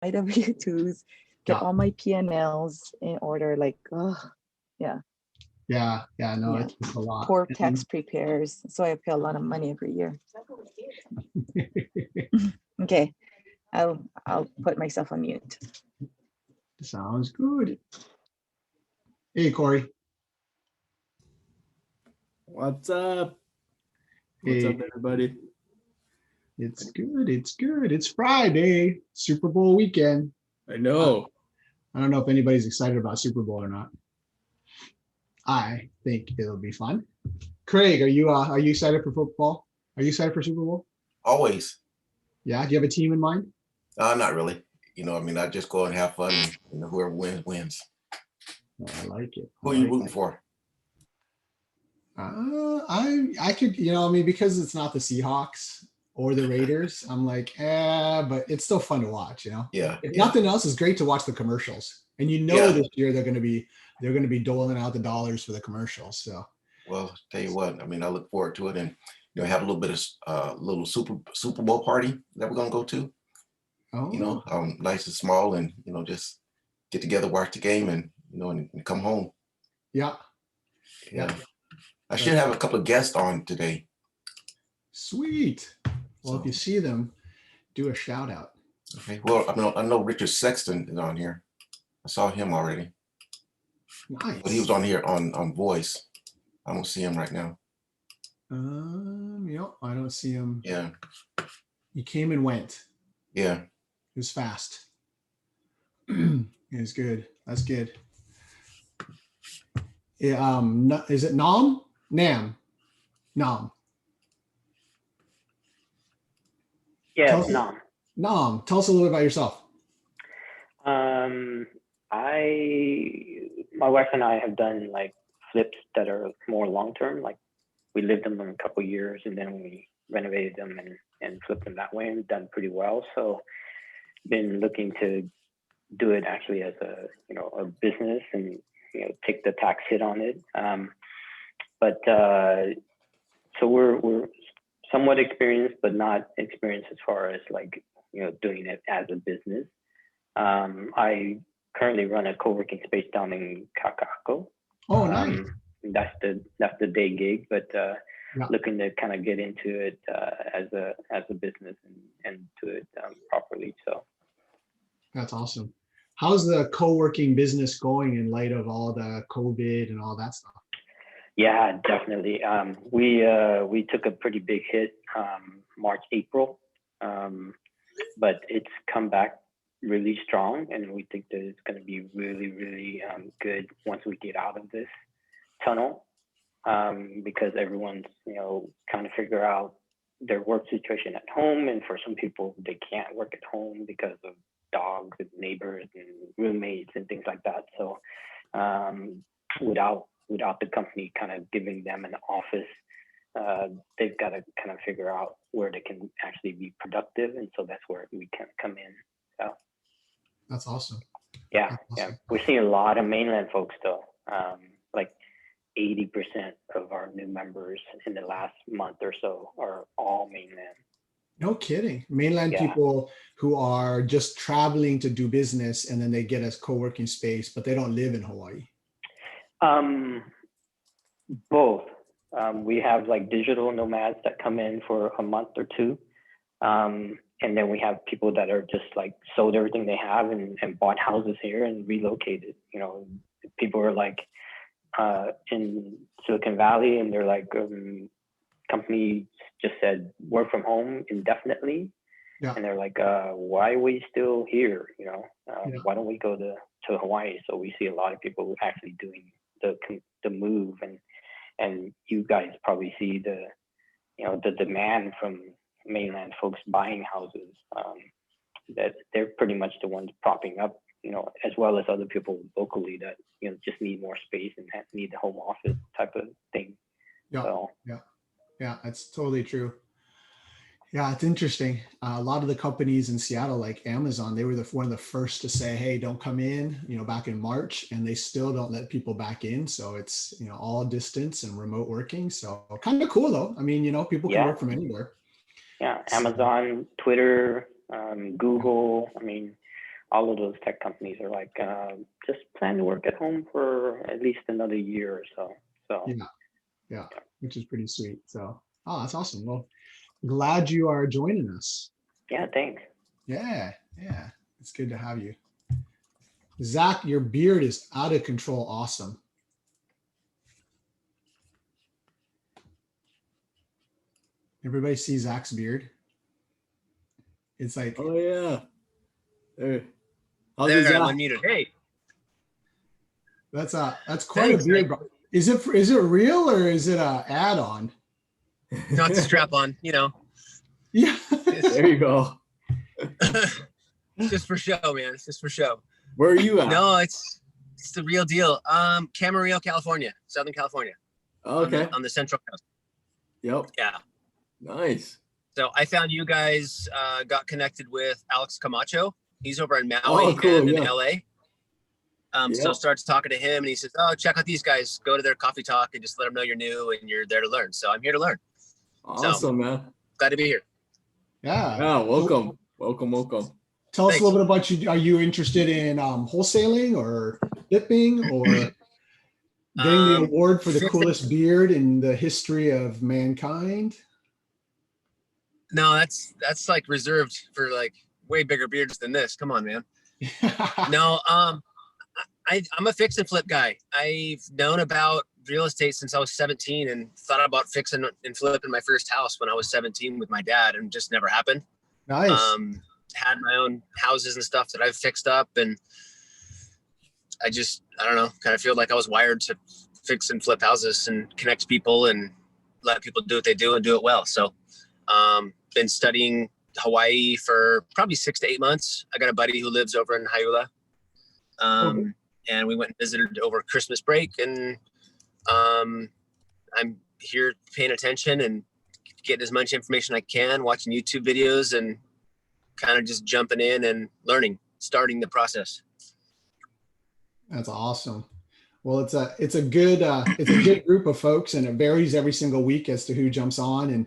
my W-2s, get Yeah, all my P&Ls in order. Like, oh, yeah, yeah, no, yeah. it's a lot. Poor tax And preparers. So I pay a lot of money every year. Okay, I'll put myself on mute. sounds good. Hey, Corey. What's up? What's Hey, up, everybody? it's good. It's good. It's Friday, Super Bowl weekend. I Uh, know. I don't know if anybody's excited about Super Bowl or not. I think it'll be fun. Craig, are you excited for football? Are you excited for Super Bowl? Always. Yeah. Do you have a team in mind? Not really. I mean, I just go and have fun, and whoever wins wins. Oh, I like it. I Who are you like rooting it. for? I could, I mean, because it's not the Seahawks or the Raiders, I'm like, but it's still fun to watch, Yeah, If yeah, nothing else, it's great to watch the commercials. And yeah. this year they're gonna be doling out the dollars for the commercials. So Well, tell you what. I mean, I look forward to it, and have a little bit of little Super Bowl party that we're gonna go to. oh Nice and small, and just get together, watch the game, and and come home. yeah, yeah, Yeah, I should that's have a couple of guests on today. sweet. Well, if So you see them, do a shout out. okay. Well, I know Richard Sexton is on here. I saw him already, but he was Nice. on here on Voice. I don't see him right now. I don't see him. Yeah, He came and went. yeah. It was fast. It was good. That's good. Yeah, is it Nam? Nam. Nam. Yeah, Tell us, it's Nam. Nam. Tell us a little bit about yourself. Um, my wife and I have done like flips that are more long term. Like we lived them in a couple of years and then we renovated them and flipped them that way and done pretty well. So been looking to do it actually as a business and take the tax hit on it. But so we're somewhat experienced, but not experienced as far as like doing it as a business. I currently run a co-working space down in Kakaako. Oh, nice. That's the day gig, but Yeah, looking to kind of get into it as a business and do it properly. So that's awesome. How's the co-working business going in light of all the COVID and all that stuff? yeah, definitely. We took a pretty big hit March, April, um, but it's come back really strong, and we think that it's going to be really, really good once we get out of this tunnel, because everyone's trying to figure out their work situation at home, and for some people they can't work at home because of dogs and neighbors and roommates and things like that. So um, without the company kind of giving them an office, they've got to kind of figure out where they can actually be productive, and so that's where we can come in. So That's awesome. yeah, That's yeah, awesome. we're seeing a lot of mainland folks though. Like 80% of our new members in the last month or so are all mainland. No kidding. Mainland Yeah. people who are just traveling to do business and then they get a co-working space, but they don't live in Hawaii. Um, Both. We have like digital nomads that come in for a month or two. And then we have people that are just like sold everything they have and bought houses here and relocated. People are like in Silicon Valley and they're like, company just said work from home indefinitely. Yeah. And they're like, why are we still here? Yeah. Why don't we go to Hawaii? So we see a lot of people actually doing the move, and you guys probably see the demand from mainland folks buying houses, that they're pretty much the ones propping up, as well as other people locally that just need more space and need the home office type of thing. Yeah. So Yeah. Yeah. That's totally true. Yeah, it's interesting. A lot of the companies in Seattle, like Amazon, they were one of the first to say, "Hey, don't come in." Back in March, and they still don't let people back in. So it's all distance and remote working. So kind of cool though. I mean, people can yeah, work from anywhere. yeah, So, Amazon, Twitter, yeah. Google. I mean, all of those tech companies are like, just plan to work at home for at least another year or so. So Yeah, which is pretty sweet. So, oh, that's awesome. Well, glad you are joining us. yeah, thanks. Yeah, it's good to have you. Zach, your beard is out of control. Awesome. Everybody see Zach's beard? It's like, Oh yeah. There. How's There, it, I'm Zach? unmuted. Hey, that's quite Thanks, a beard. Zach. Bro. Is it real or is it a add-on? not the strap on, you know. Yeah. There you go. It's just for show, man. It's just for show. Where are you at? No, it's the real deal. Camarillo, California, Southern California. Okay. On the Central Coast. Yep. Yeah. Nice. So I found you guys, got connected with Alex Camacho. He's over in Maui Oh, cool, and in yeah. LA. So Yep. starts talking to him and he says, oh, check out these guys. Go to their coffee talk and just let them know you're new and you're there to learn. So I'm here to learn. Awesome, man. Glad to be here. Yeah. Yeah, welcome. Welcome. Tell us Thanks. a little bit about you. Are you interested in wholesaling or flipping or getting the award for the flipping. coolest beard in the history of mankind? No, that's like reserved for like way bigger beards than this. Come on, man. No, I'm a fix and flip guy. I've known about real estate since I was 17 and thought about fixing and flipping my first house when I was 17 with my dad, and just never happened. Nice. Had my own houses and stuff that I've fixed up, and I don't know, kind of feel like I was wired to fix and flip houses and connect people and let people do what they do and do it well. So, been studying Hawaii for probably 6 to 8 months. I got a buddy who lives over in Haiula. And we went and visited over Christmas break, and I'm here paying attention and getting as much information I can, watching YouTube videos and kind of just jumping in and learning, starting the process. That's awesome. Well, it's a good group of folks, and it varies every single week as to who jumps on, and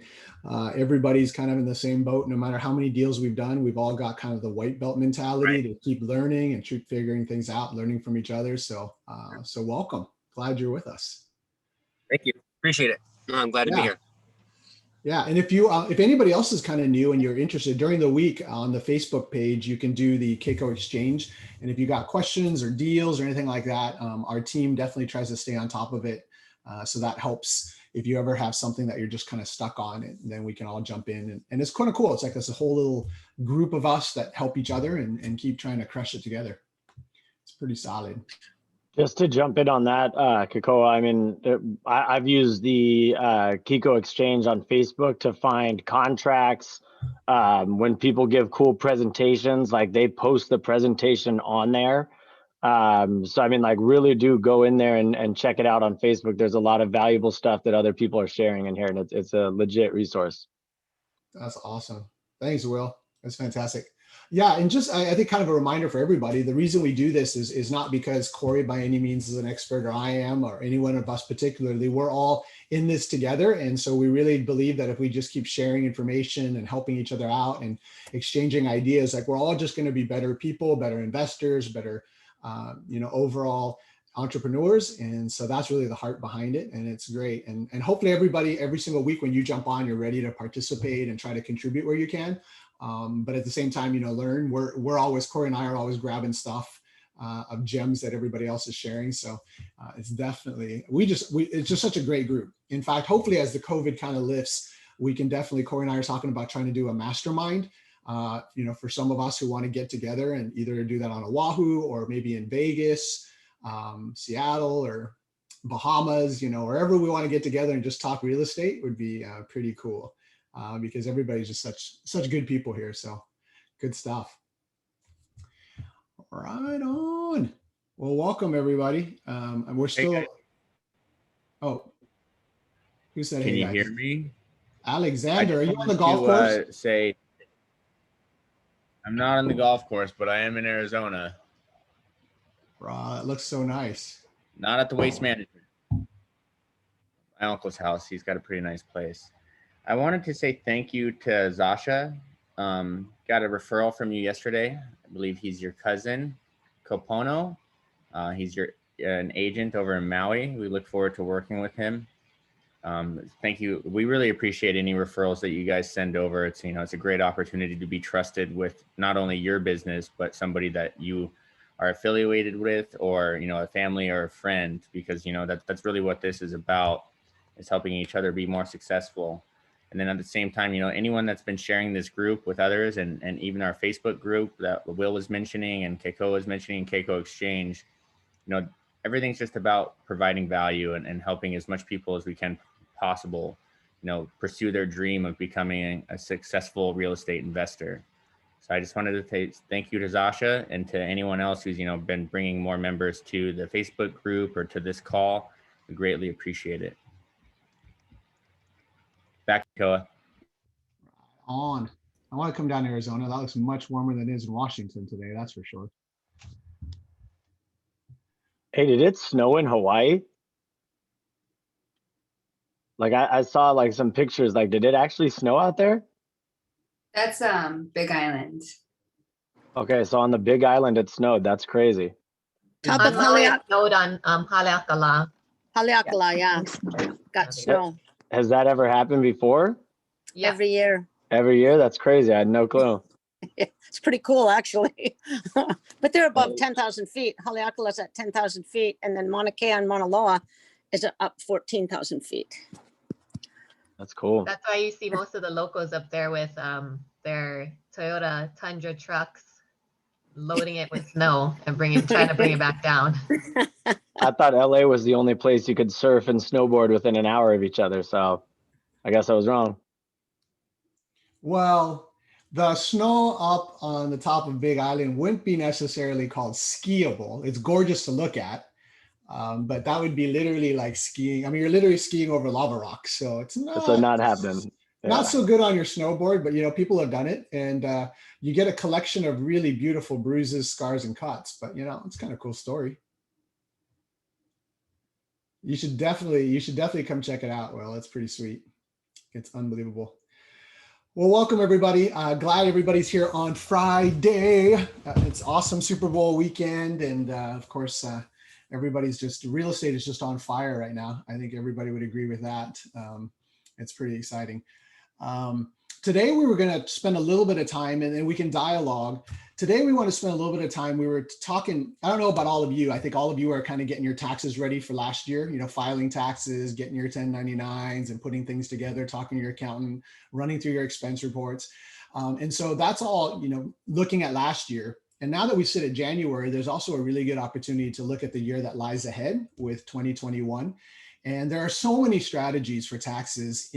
everybody's kind of in the same boat. No matter how many deals we've done, we've all got kind of the white belt mentality Right. to keep learning and keep figuring things out, learning from each other. So, so welcome. Glad you're with us. Thank you. Appreciate it. No, I'm glad to be Yeah. here. Yeah, and if anybody else is kind of new and you're interested, during the week on the Facebook page, you can do the Keiko Exchange. And if you got questions or deals or anything like that, our team definitely tries to stay on top of it. So that helps if you ever have something that you're just kind of stuck on, and then we can all jump in. And it's kind of cool. It's like this whole little group of us that help each other and keep trying to crush it together. It's pretty solid. Just to jump in on that, Kekoa, I mean, I've used the Kiko Exchange on Facebook to find contracts. When people give cool presentations, like they post the presentation on there. So, I mean, like really do go in there and check it out on Facebook. There's a lot of valuable stuff that other people are sharing in here, and it's a legit resource. That's awesome. Thanks, Will. That's fantastic. Yeah, and just I think kind of a reminder for everybody, the reason we do this is not because Corey by any means is an expert, or I am, or any one of us particularly. We're all in this together. And so we really believe that if we just keep sharing information and helping each other out and exchanging ideas, like we're all just going to be better people, better investors, better, overall entrepreneurs. And so that's really the heart behind it. And it's great. And hopefully everybody, every single week when you jump on, you're ready to participate and try to contribute where you can. But at the same time, learn. We're always, Corey and I are always grabbing stuff of gems that everybody else is sharing. So it's definitely, it's just such a great group. In fact, hopefully as the COVID kind of lifts, we can definitely, Corey and I are talking about trying to do a mastermind, for some of us who want to get together and either do that on Oahu or maybe in Vegas, Seattle or Bahamas, wherever we want to get together and just talk real estate would be pretty cool. Because everybody's just such good people here. So good stuff. Right on. Well, welcome everybody. And we're still, Hey, who said, can hey you guys? hear me? Alexander, are you on the wanted golf to, course? Say, I'm not on the golf course, but I am in Arizona. It looks so nice. Not at the Waste Management. My uncle's house. He's got a pretty nice place. I wanted to say thank you to Zasha. Got a referral from you yesterday. believe he's your cousin, Kopono. He's an agent over in Maui. We look forward to working with him. Thank you. We really appreciate any referrals that you guys send over. It's, it's a great opportunity to be trusted with not only your business, but somebody that you are affiliated with, or, a family or a friend, because, that's really what this is about, is helping each other be more successful. And then at the same time, anyone that's been sharing this group with others, and even our Facebook group that Will was mentioning and Keiko was mentioning, Keiko Exchange, everything's just about providing value and helping as much people as we can possible, pursue their dream of becoming a successful real estate investor. So I just wanted to say thank you to Zasha and to anyone else who's, been bringing more members to the Facebook group or to this call. We greatly appreciate it. Back to Koa. I want to come down to Arizona. That looks much warmer than it is in Washington today. That's for sure. Hey, did it snow in Hawaii? Like I saw like some pictures, like did it actually snow out there? That's Big Island. Okay, so on the Big Island it snowed. That's crazy. Top of It snowed on Haleakala. Haleakala, yeah. Got snow Has that ever happened before? Yeah. every year. Every year? That's crazy. I had no clue. It's pretty cool, actually. But they're above 10,000 feet. Haleakala's at 10,000 feet, and then Mauna Kea and Mauna Loa is up 14,000 feet. That's cool. That's why you see most of the locals up there with their Toyota Tundra trucks, loading it with snow and trying to bring it back down. I thought LA was the only place you could surf and snowboard within an hour of each other. So I guess I was wrong. Well, the snow up on the top of Big Island wouldn't be necessarily called skiable. It's gorgeous to look at, but that would be literally like skiing. I mean, you're literally skiing over lava rocks, so it's not happening. Not so good on your snowboard, but people have done it, and you get a collection of really beautiful bruises, scars, and cuts. But it's kind of a cool story. You should definitely come check it out. Well, it's pretty sweet. It's unbelievable. Well, welcome everybody. Glad everybody's here on Friday. It's awesome Super Bowl weekend, and of course, everybody's real estate is just on fire right now. I think everybody would agree with that. It's pretty exciting. Today we were going to spend a little bit of time, and then we can dialogue. Today we want to spend a little bit of time. We were talking, I don't know about all of you. I think all of you are kind of getting your taxes ready for last year, filing taxes, getting your 1099s and putting things together, talking to your accountant, running through your expense reports. And so that's all, looking at last year. And now that we sit at January, there's also a really good opportunity to look at the year that lies ahead with 2021. And there are so many strategies for taxes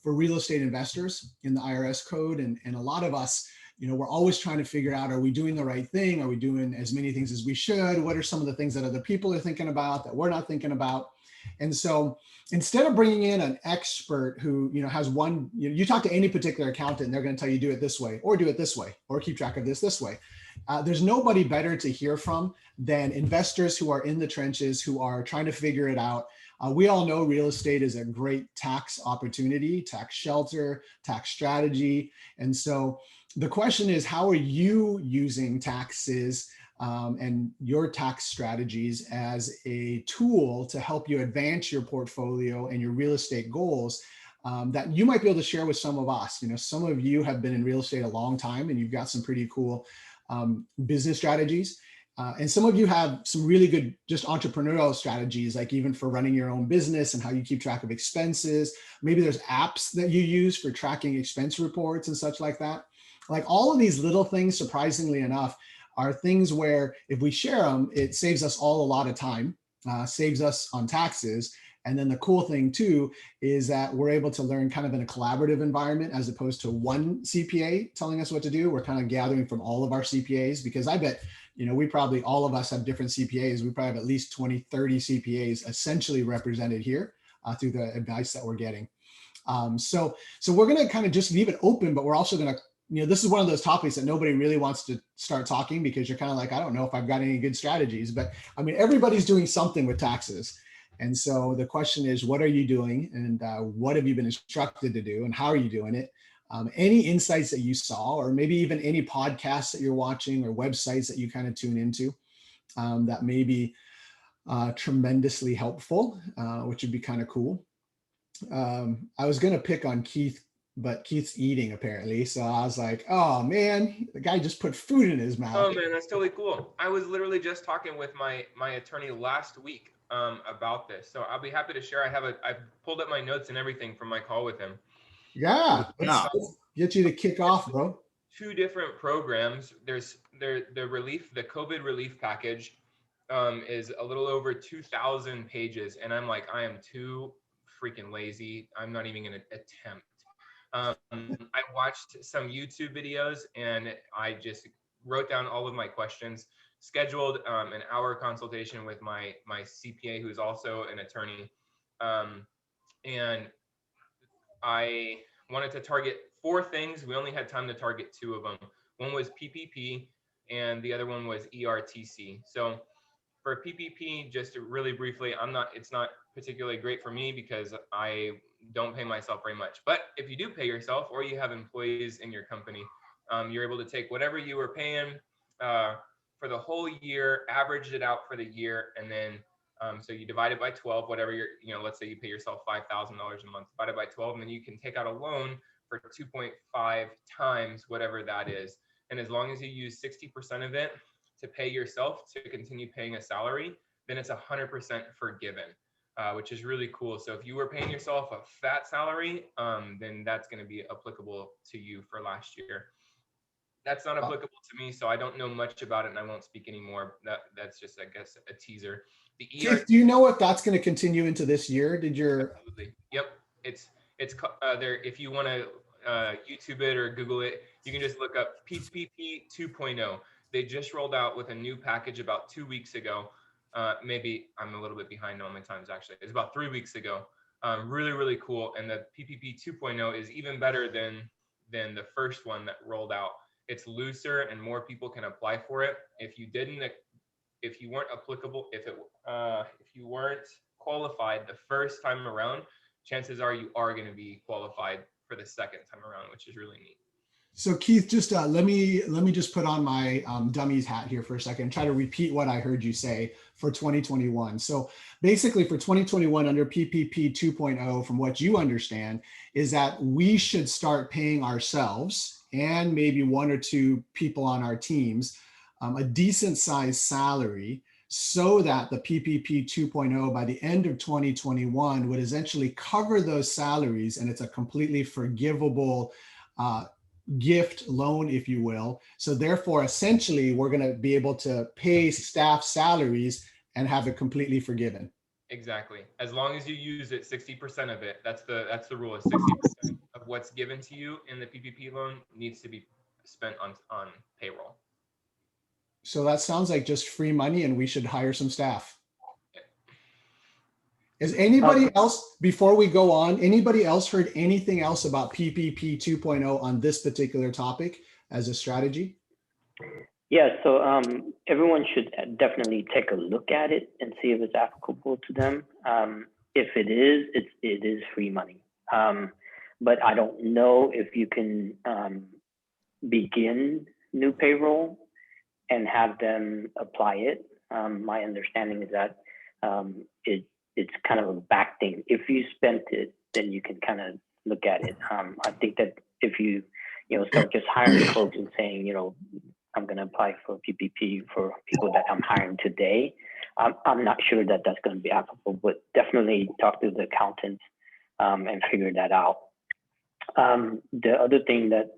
for real estate investors in the IRS code. And a lot of us, we're always trying to figure out, are we doing the right thing? Are we doing as many things as we should? What are some of the things that other people are thinking about that we're not thinking about? And so instead of bringing in an expert who, has one, you talk to any particular accountant and they're going to tell you do it this way, or do it this way, or keep track of this way. There's nobody better to hear from than investors who are in the trenches, who are trying to figure it out. We all know real estate is a great tax opportunity, tax shelter, tax strategy. And so the question is, how are you using taxes and your tax strategies as a tool to help you advance your portfolio and your real estate goals that you might be able to share with some of us? Some of you have been in real estate a long time and you've got some pretty cool business strategies. And some of you have some really good just entrepreneurial strategies, like even for running your own business and how you keep track of expenses. Maybe there's apps that you use for tracking expense reports and such like that. Like all of these little things, surprisingly enough, are things where if we share them, it saves us all a lot of time, saves us on taxes. And then the cool thing too is that we're able to learn kind of in a collaborative environment as opposed to one CPA telling us what to do. We're kind of gathering from all of our CPAs, because I bet, we probably, all of us have different CPAs. We probably have at least 20, 30 CPAs essentially represented here through the advice that we're getting. So we're going to kind of just leave it open, but we're also going to, this is one of those topics that nobody really wants to start talking, because you're kind of like, I don't know if I've got any good strategies, but I mean, everybody's doing something with taxes. And so the question is, what are you doing, and what have you been instructed to do, and how are you doing it? Any insights that you saw, or maybe even any podcasts that you're watching or websites that you kind of tune into that may be tremendously helpful, which would be kind of cool. I was going to pick on Keith, but Keith's eating apparently. So I was like, oh man, the guy just put food in his mouth. Oh man, that's totally cool. I was literally just talking with my attorney last week about this. So I'll be happy to share. I pulled up my notes and everything from my call with him. Yeah, let's get you to kick off, bro. 2 different programs. There's the COVID relief package is a little over 2,000 pages. And I'm like, I am too freaking lazy. I'm not even going to attempt. I watched some YouTube videos and I just wrote down all of my questions, scheduled an hour consultation with my CPA, who's also an attorney. And I wanted to target 4 things. We only had time to target 2 of them. One was PPP and the other one was ERTC. So for PPP, just really briefly, it's not particularly great for me because I don't pay myself very much. But if you do pay yourself or you have employees in your company, you're able to take whatever you were paying for the whole year, average it out for the year, and then so you divide it by 12, whatever let's say you pay yourself $5,000 a month, divide it by 12, and then you can take out a loan for 2.5 times whatever that is. And as long as you use 60% of it to pay yourself to continue paying a salary, then it's 100% forgiven, which is really cool. So if you were paying yourself a fat salary, then that's going to be applicable to you for last year. That's not applicable to me, so I don't know much about it, and I won't speak anymore. That's just, I guess, a teaser. The Keith, do you know if that's going to continue into this year? Absolutely. Yep. It's there. If you want to YouTube it or Google it, you can just look up PPP 2.0. They just rolled out with a new package about 2 weeks ago. Maybe I'm a little bit behind on my times, actually. It's about 3 weeks ago. Really, really cool. And the PPP 2.0 is even better than the first one that rolled out. It's looser and more people can apply for it. If you weren't applicable, if you weren't qualified the first time around, chances are you are going to be qualified for the second time around, which is really neat. So Keith, just let me just put on my dummies hat here for a second and try to repeat what I heard you say for 2021. So basically for 2021 under PPP 2.0, from what you understand, is that we should start paying ourselves and maybe 1 or 2 people on our teams a decent sized salary so that the PPP 2.0 by the end of 2021 would essentially cover those salaries, and it's a completely forgivable gift loan, if you will. So therefore, essentially, we're going to be able to pay staff salaries and have it completely forgiven. Exactly. As long as you use it, 60% of it, that's the rule, is 60% of what's given to you in the PPP loan needs to be spent on payroll. So that sounds like just free money and we should hire some staff. Is anybody else, before we go on, anybody else heard anything else about PPP 2.0 on this particular topic as a strategy? Yeah, so everyone should definitely take a look at it and see if it's applicable to them. If it is, it is free money. But I don't know if you can begin new payroll and have them apply it. My understanding is that it's kind of a back thing. If you spent it, then you can kind of look at it. I think that if you start just hiring folks and saying, I'm going to apply for PPP for people that I'm hiring today, I'm not sure that that's going to be applicable, but definitely talk to the accountants and figure that out. The other thing that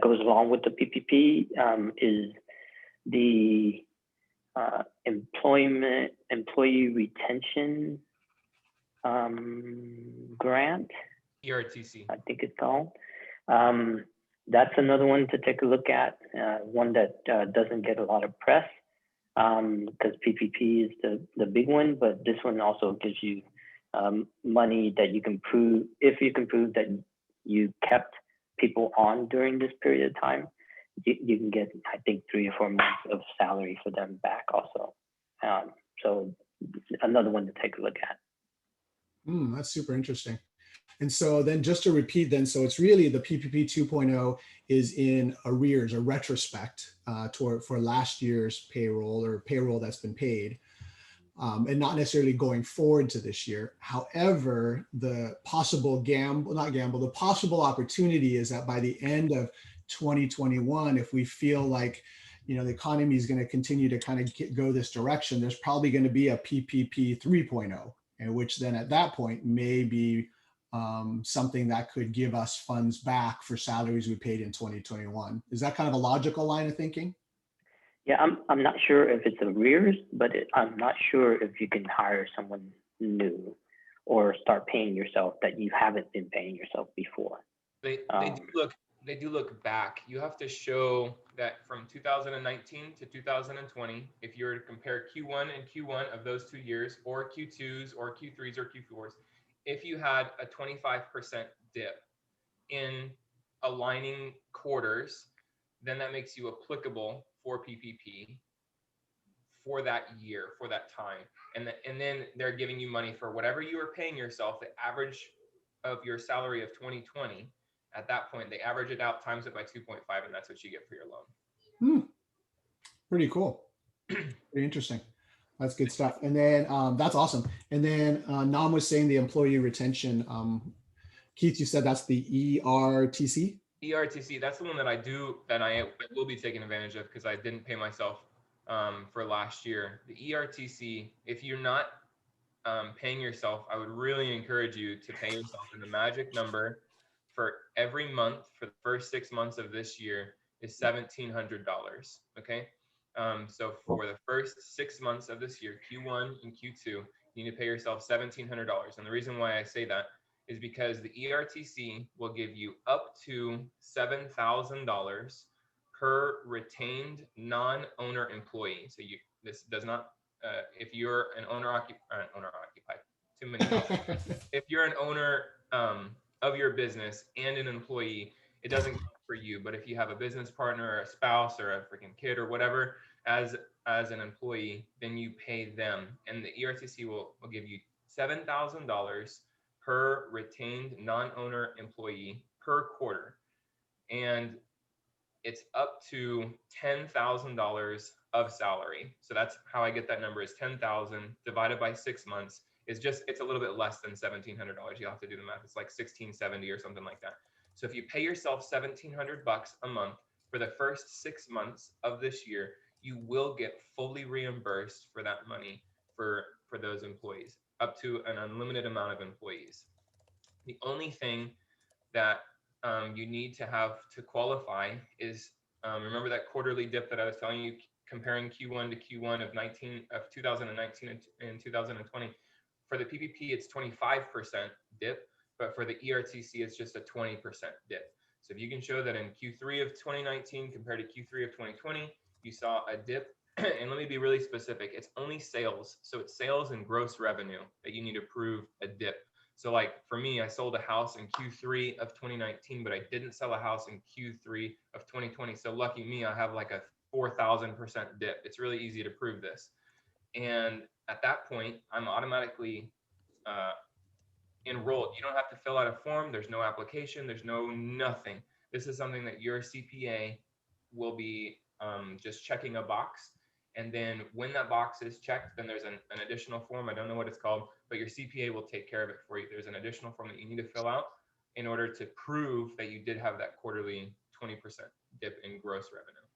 goes along with the PPP is the employee retention grant. ERTC. I think it's called. That's another one to take a look at. One that doesn't get a lot of press because PPP is the big one, but this one also gives you money that you can prove. If you can prove that you kept people on during this period of time, you can get, I think, 3 or 4 months of salary for them back also. So another one to take a look at. That's super interesting. And so then just to repeat then, so it's really the PPP 2.0 is in arrears or retrospect for last year's payroll or payroll that's been paid. And not necessarily going forward to this year. However, the possible the possible opportunity is that by the end of 2021, if we feel like, you know, the economy is going to continue to kind of go this direction, there's probably going to be a PPP 3.0, and which then at that point may be something that could give us funds back for salaries we paid in 2021. Is that kind of a logical line of thinking? Yeah, I'm not sure if it's arrears, but I'm not sure if you can hire someone new or start paying yourself that you haven't been paying yourself before. They do look back. You have to show that from 2019 to 2020, if you were to compare Q1 and Q1 of those 2 years, or Q2s or Q3s or Q4s, if you had a 25% dip in aligning quarters, then that makes you applicable for PPP for that year, for that time. And then they're giving you money for whatever you were paying yourself, the average of your salary of 2020. At that point, they average it out, times it by 2.5, and that's what you get for your loan. Pretty cool. Pretty interesting. That's good stuff. And then that's awesome. And then Nam was saying the employee retention. Keith, you said that's the ERTC? ERTC, that's the one that I will be taking advantage of because I didn't pay myself for last year. The ERTC, if you're not paying yourself, I would really encourage you to pay yourself. And the magic number for every month for the first 6 months of this year is $1,700. Okay. So for the first 6 months of this year, Q1 and Q2, you need to pay yourself $1,700. And the reason why I say that is because the ERTC will give you up to $7,000 per retained non-owner employee. So this does not, if you're an owner-occupied, too many. If you're an owner of your business and an employee, it doesn't count for you. But if you have a business partner or a spouse or a freaking kid or whatever as an employee, then you pay them. And the ERTC will give you $7,000 per retained non-owner employee per quarter. And it's up to $10,000 of salary. So that's how I get that number, is 10,000 divided by 6 months is just, it's a little bit less than $1,700. You'll have to do the math. It's like $1,670 or something like that. So if you pay yourself $1,700 a month for the first 6 months of this year, you will get fully reimbursed for that money for those employees, up to an unlimited amount of employees. The only thing that you need to have to qualify is, remember that quarterly dip that I was telling you, comparing Q1 to Q1 of 2019 and 2020. For the PPP, it's 25% dip, but for the ERTC, it's just a 20% dip. So if you can show that in Q3 of 2019 compared to Q3 of 2020, you saw a dip. And let me be really specific. It's only sales. So it's sales and gross revenue that you need to prove a dip. So like for me, I sold a house in Q3 of 2019, but I didn't sell a house in Q3 of 2020. So lucky me, I have like a 4,000% dip. It's really easy to prove this. And at that point, I'm automatically enrolled. You don't have to fill out a form. There's no application. There's no nothing. This is something that your CPA will be just checking a box. And then when that box is checked, then there's an additional form. I don't know what it's called, but your CPA will take care of it for you. There's an additional form that you need to fill out in order to prove that you did have that quarterly 20% dip in gross revenue.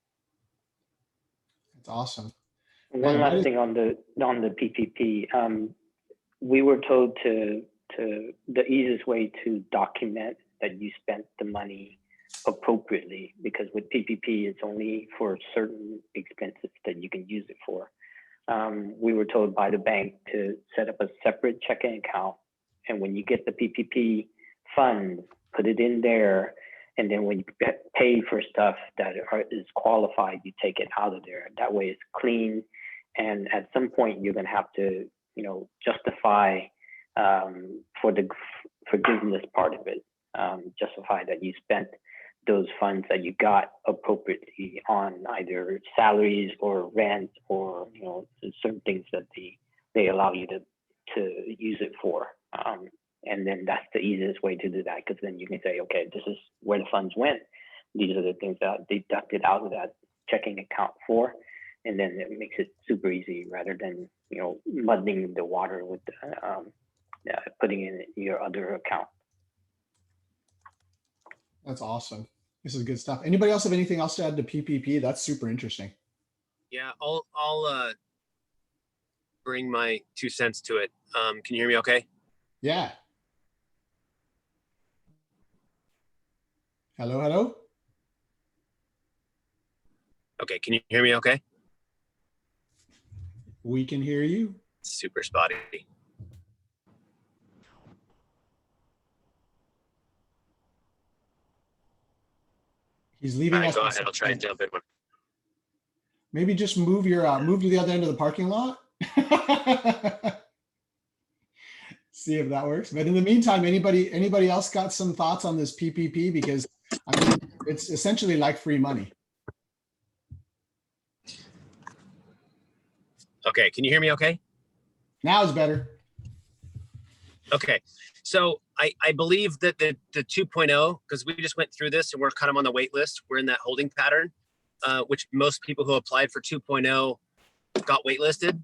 That's awesome. One last thing on the PPP. We were told to the easiest way to document that you spent the money appropriately, because with PPP, it's only for certain expenses that you can use it for. We were told by the bank to set up a separate checking account, and when you get the PPP funds, put it in there, and then when you pay for stuff that is qualified, you take it out of there. That way it's clean, and at some point you're going to have to, justify for the forgiveness part of it, justify that you spent those funds that you got appropriately on either salaries or rent or certain things that they allow you to use it for. And then that's the easiest way to do that, because then you can say, okay, this is where the funds went. These are the things that I deducted out of that checking account for. And then it makes it super easy rather than, you know, muddying the water with putting in your other account. That's awesome. This is good stuff. Anybody else have anything else to add to PPP? That's super interesting. Yeah, I'll bring my 2 cents to it. Can you hear me okay? Yeah. Hello, hello. Okay, can you hear me okay? We can hear you. Super spotty. He's leaving us. Go ahead, I'll try and jump in. Maybe just move your move to the other end of the parking lot. See if that works. But in the meantime, anybody else got some thoughts on this PPP? Because I mean, it's essentially like free money. Okay, can you hear me okay? Now it's better. Okay, so I believe that the 2.0, because we just went through this and we're kind of on the wait list. We're in that holding pattern, which most people who applied for 2.0 got waitlisted.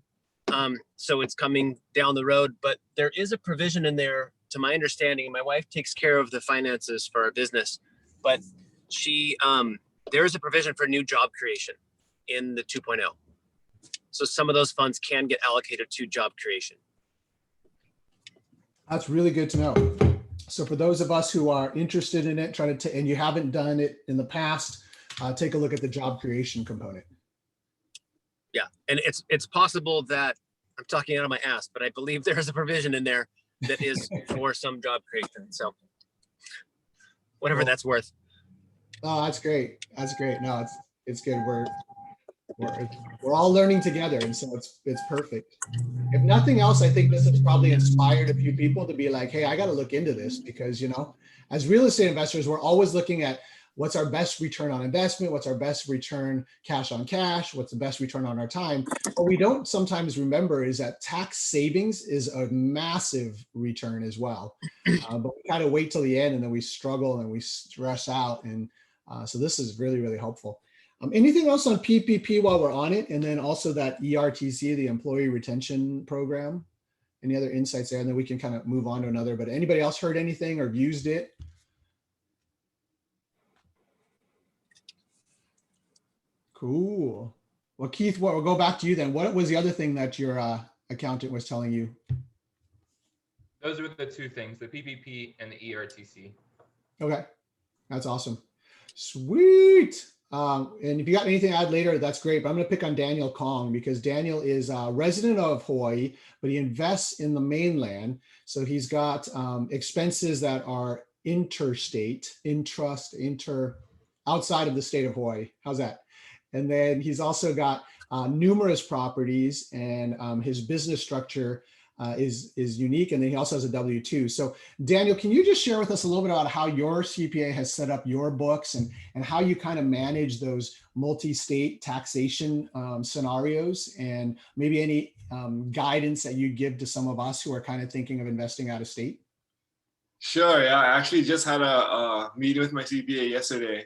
So it's coming down the road, but there is a provision in there, to my understanding. My wife takes care of the finances for our business, but there is a provision for new job creation in the 2.0. So some of those funds can get allocated to job creation. That's really good to know. So for those of us who are interested in it, and you haven't done it in the past, take a look at the job creation component. Yeah, and it's possible that I'm talking out of my ass, but I believe there is a provision in there that is for some job creation. So whatever that's worth. Oh, that's great. That's great. No, it's good. We're all learning together, and so it's perfect. If nothing else, I think this has probably inspired a few people to be like, hey, I got to look into this, because, you know, as real estate investors, we're always looking at what's our best return on investment, what's our best return cash on cash, what's the best return on our time. What we don't sometimes remember is that tax savings is a massive return as well. But we kind of wait till the end, and then we struggle and we stress out. And so this is really, really helpful. Anything else on PPP while we're on it? And then also that ERTC, the Employee Retention Program. Any other insights there? And then we can kind of move on to another. But anybody else heard anything or used it? Cool. Well, Keith, we'll go back to you then. What was the other thing that your accountant was telling you? Those are the two things, the PPP and the ERTC. Okay, that's awesome. Sweet. And if you got anything to add later, that's great. But I'm going to pick on Daniel Kong, because Daniel is a resident of Hawaii, but he invests in the mainland. So he's got expenses that are interstate, outside of the state of Hawaii. How's that? And then he's also got numerous properties, and his business structure is unique. And then he also has a W-2. So Daniel, can you just share with us a little bit about how your CPA has set up your books, and how you kind of manage those multi-state taxation scenarios, and maybe any guidance that you give to some of us who are kind of thinking of investing out of state? Sure. Yeah, I actually just had a meeting with my CPA yesterday.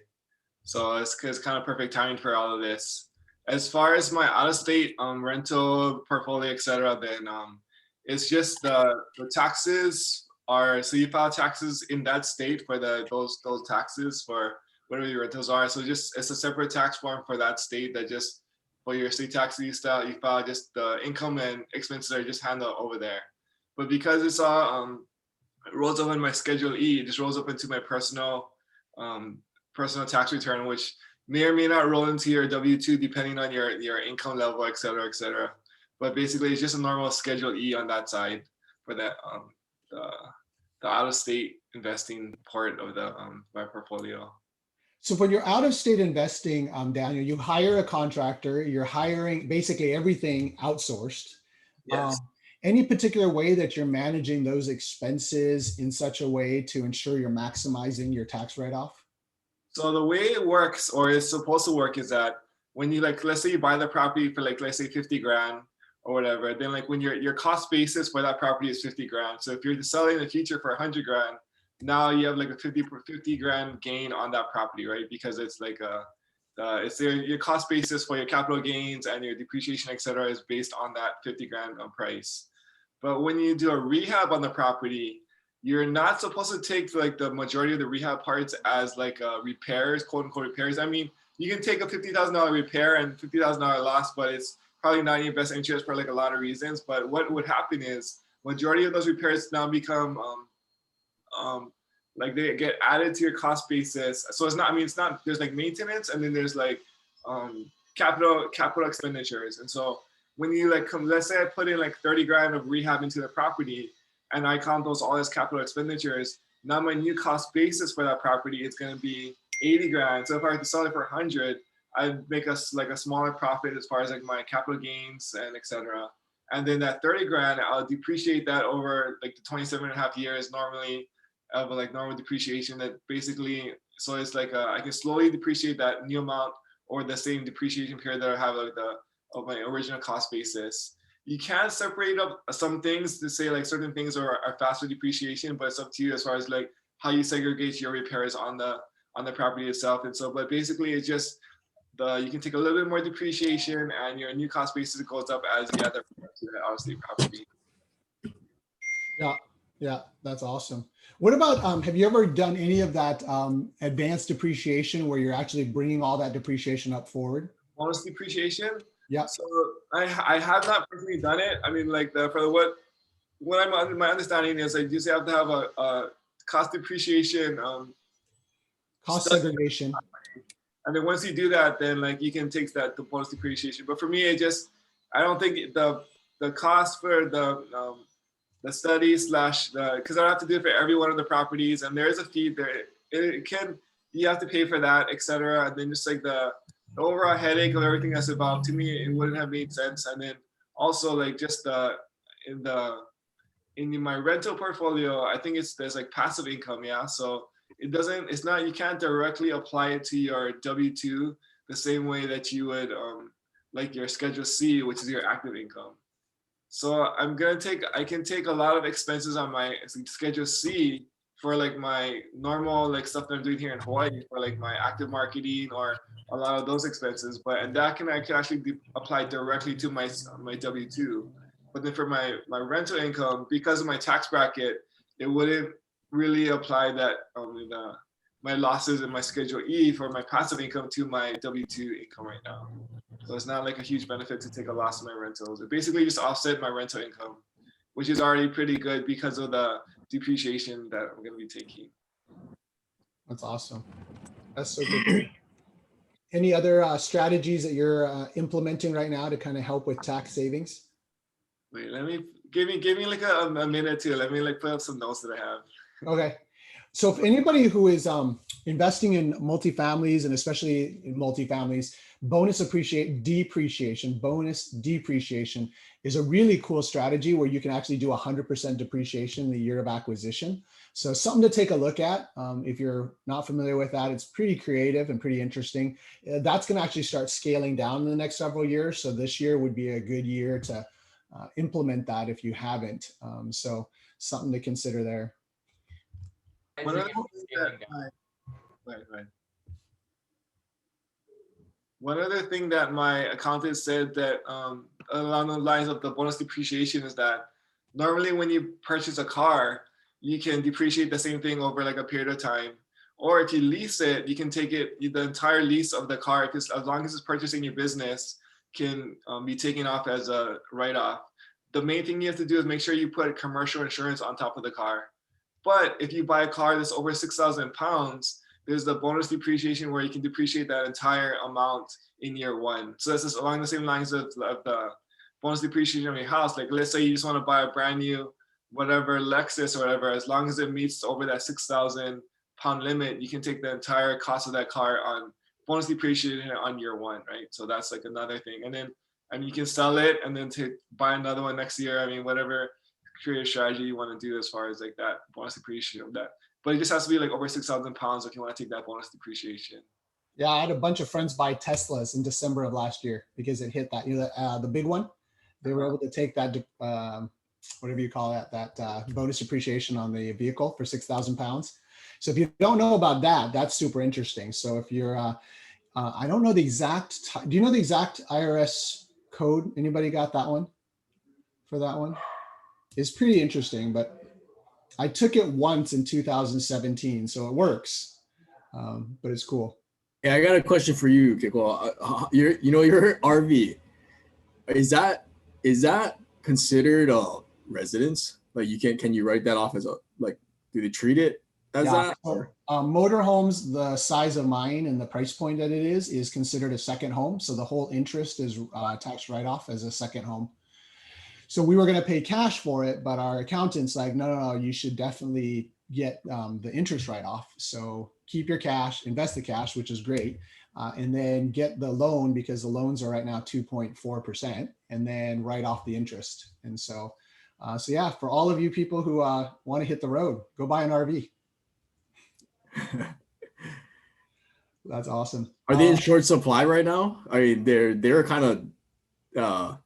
So it's kind of perfect timing for all of this. As far as my out-of-state rental portfolio, et cetera, then it's just the taxes are, so you file taxes in that state for those taxes for whatever your rentals are. So it's a separate tax form for that state, that just for your state taxes you file just the income and expenses are just handled over there. But because it's all it rolls up in my Schedule E, it just rolls up into my personal tax return, which may or may not roll into your W-2 depending on your income level, et cetera, et cetera. But basically, it's just a normal Schedule E on that side for that the out-of-state investing part of my portfolio. So when you're out-of-state investing, Daniel, you hire a contractor. You're hiring basically everything outsourced. Yes. Any particular way that you're managing those expenses in such a way to ensure you're maximizing your tax write-off? So the way it works, or it's supposed to work, is that when you let's say you buy the property for let's say 50 grand, or whatever, then like when your cost basis for that property is 50 grand. So if you're selling in the future for 100 grand, now you have like a 50 grand gain on that property, right? Because it's like it's your cost basis for your capital gains and your depreciation, et cetera, is based on that 50 grand price. But when you do a rehab on the property, you're not supposed to take like the majority of the rehab parts as like repairs, quote unquote repairs. I mean, you can take a $50,000 repair and $50,000 loss, but it's probably not in your best interest for like a lot of reasons. But what would happen is majority of those repairs now become like they get added to your cost basis. So it's not, I mean, it's not, there's like maintenance and then there's like capital expenditures. And so when you like come, let's say I put in like 30 grand of rehab into the property and I count those all as capital expenditures, now my new cost basis for that property is going to be 80 grand. So if I were to sell it for 100, I'd make us like a smaller profit as far as like my capital gains and etc. And then that 30 grand, I'll depreciate that over like the 27.5 years normally of like normal depreciation that basically, so it's like I can slowly depreciate that new amount or the same depreciation period that I have like of my original cost basis. You can separate up some things to say like certain things are faster depreciation, but it's up to you as far as like how you segregate your repairs on the property itself. And so, but basically it's just you can take a little bit more depreciation and your new cost basis goes up as you add that to the out-of-state property. Yeah, that's awesome. What about, have you ever done any of that advanced depreciation where you're actually bringing all that depreciation up forward? Bonus depreciation? Yeah. So I have not personally done it. I mean, like what my understanding is, I usually have to have a cost depreciation. Cost segregation. And then once you do that, then like you can take that the bonus depreciation. But for me, I don't think the cost for the study because I have to do it for every one of the properties, and there is a fee there. You have to pay for that, etc. And then just like the overall headache of everything that's involved, to me, it wouldn't have made sense. And then also like just in my rental portfolio, I think there's like passive income, yeah. So you can't directly apply it to your W-2 the same way that you would like your Schedule C, which is your active income. So I can take a lot of expenses on my Schedule C for like my normal like stuff that I'm doing here in Hawaii for like my active marketing or a lot of those expenses, and I can actually apply directly to my W-2. But then for my rental income, because of my tax bracket, it wouldn't really apply that my losses in my Schedule E for my passive income to my W-2 income right now. So it's not like a huge benefit to take a loss in my rentals. It basically just offset my rental income, which is already pretty good because of the depreciation that I'm going to be taking. That's awesome. That's so good. Any other strategies that you're implementing right now to kind of help with tax savings? Wait, give me like a minute too. Let me like put up some notes that I have. Okay. So if anybody who is investing in multifamilies and especially in multifamilies, bonus depreciation is a really cool strategy where you can actually do 100% depreciation in the year of acquisition. So something to take a look at. If you're not familiar with that, it's pretty creative and pretty interesting. That's going to actually start scaling down in the next several years. So this year would be a good year to implement that if you haven't. So something to consider there. One other thing that my accountant said that along the lines of the bonus depreciation is that normally when you purchase a car, you can depreciate the same thing over like a period of time. Or if you lease it, you can take the entire lease of the car, because as long as it's purchasing your business, can be taken off as a write-off. The main thing you have to do is make sure you put commercial insurance on top of the car. But if you buy a car that's over 6,000 pounds, there's the bonus depreciation where you can depreciate that entire amount in year one. So that's just along the same lines of the bonus depreciation of your house. Like let's say you just want to buy a brand new, whatever, Lexus or whatever, as long as it meets over that 6,000 pound limit, you can take the entire cost of that car on bonus depreciation on year one, right? So that's like another thing. And then, you can sell it and then buy another one next year. I mean, whatever creative strategy you want to do as far as like that bonus depreciation of that. But it just has to be like over 6,000 pounds if you want to take that bonus depreciation. Yeah, I had a bunch of friends buy Teslas in December of last year because it hit that, the big one. they were able to take that, whatever you call that bonus depreciation on the vehicle for 6,000 pounds. So if you don't know about that, that's super interesting. So if you're, I don't know the exact, do you know the exact IRS code? Anybody got that one for that one? It's pretty interesting, but I took it once in 2017, so it works, but it's cool. Yeah, I got a question for you, Kiko. Your RV, is that considered a residence? Like can you write that off as a, like, do they treat it as that? Or? Motorhomes, the size of mine and the price point that it is considered a second home. So the whole interest is taxed right off as a second home. So we were going to pay cash for it, but our accountant's like, no, you should definitely get the interest write off. So keep your cash, invest the cash, which is great. And then get the loan, because the loans are right now 2.4%, and then write off the interest. And so, yeah, for all of you people who want to hit the road, go buy an RV. That's awesome. Are they in short supply right now? I mean, they're kind of. Yeah,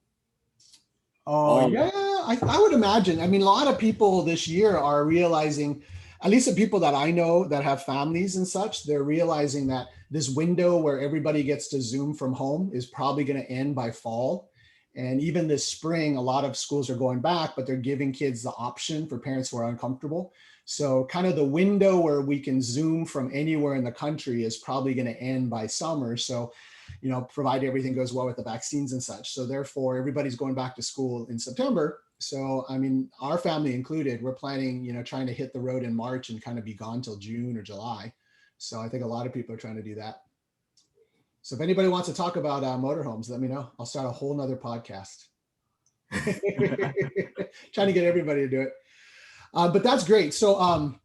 I would imagine. I mean, a lot of people this year are realizing, at least the people that I know that have families and such, they're realizing that this window where everybody gets to Zoom from home is probably going to end by fall. And even this spring, a lot of schools are going back, but they're giving kids the option for parents who are uncomfortable. So kind of the window where we can Zoom from anywhere in the country is probably going to end by summer. So, provided everything goes well with the vaccines and such. So therefore, everybody's going back to school in September. So, I mean, our family included, we're planning, trying to hit the road in March and kind of be gone till June or July. So I think a lot of people are trying to do that. So if anybody wants to talk about motorhomes, let me know. I'll start a whole nother podcast. Trying to get everybody to do it. But that's great. So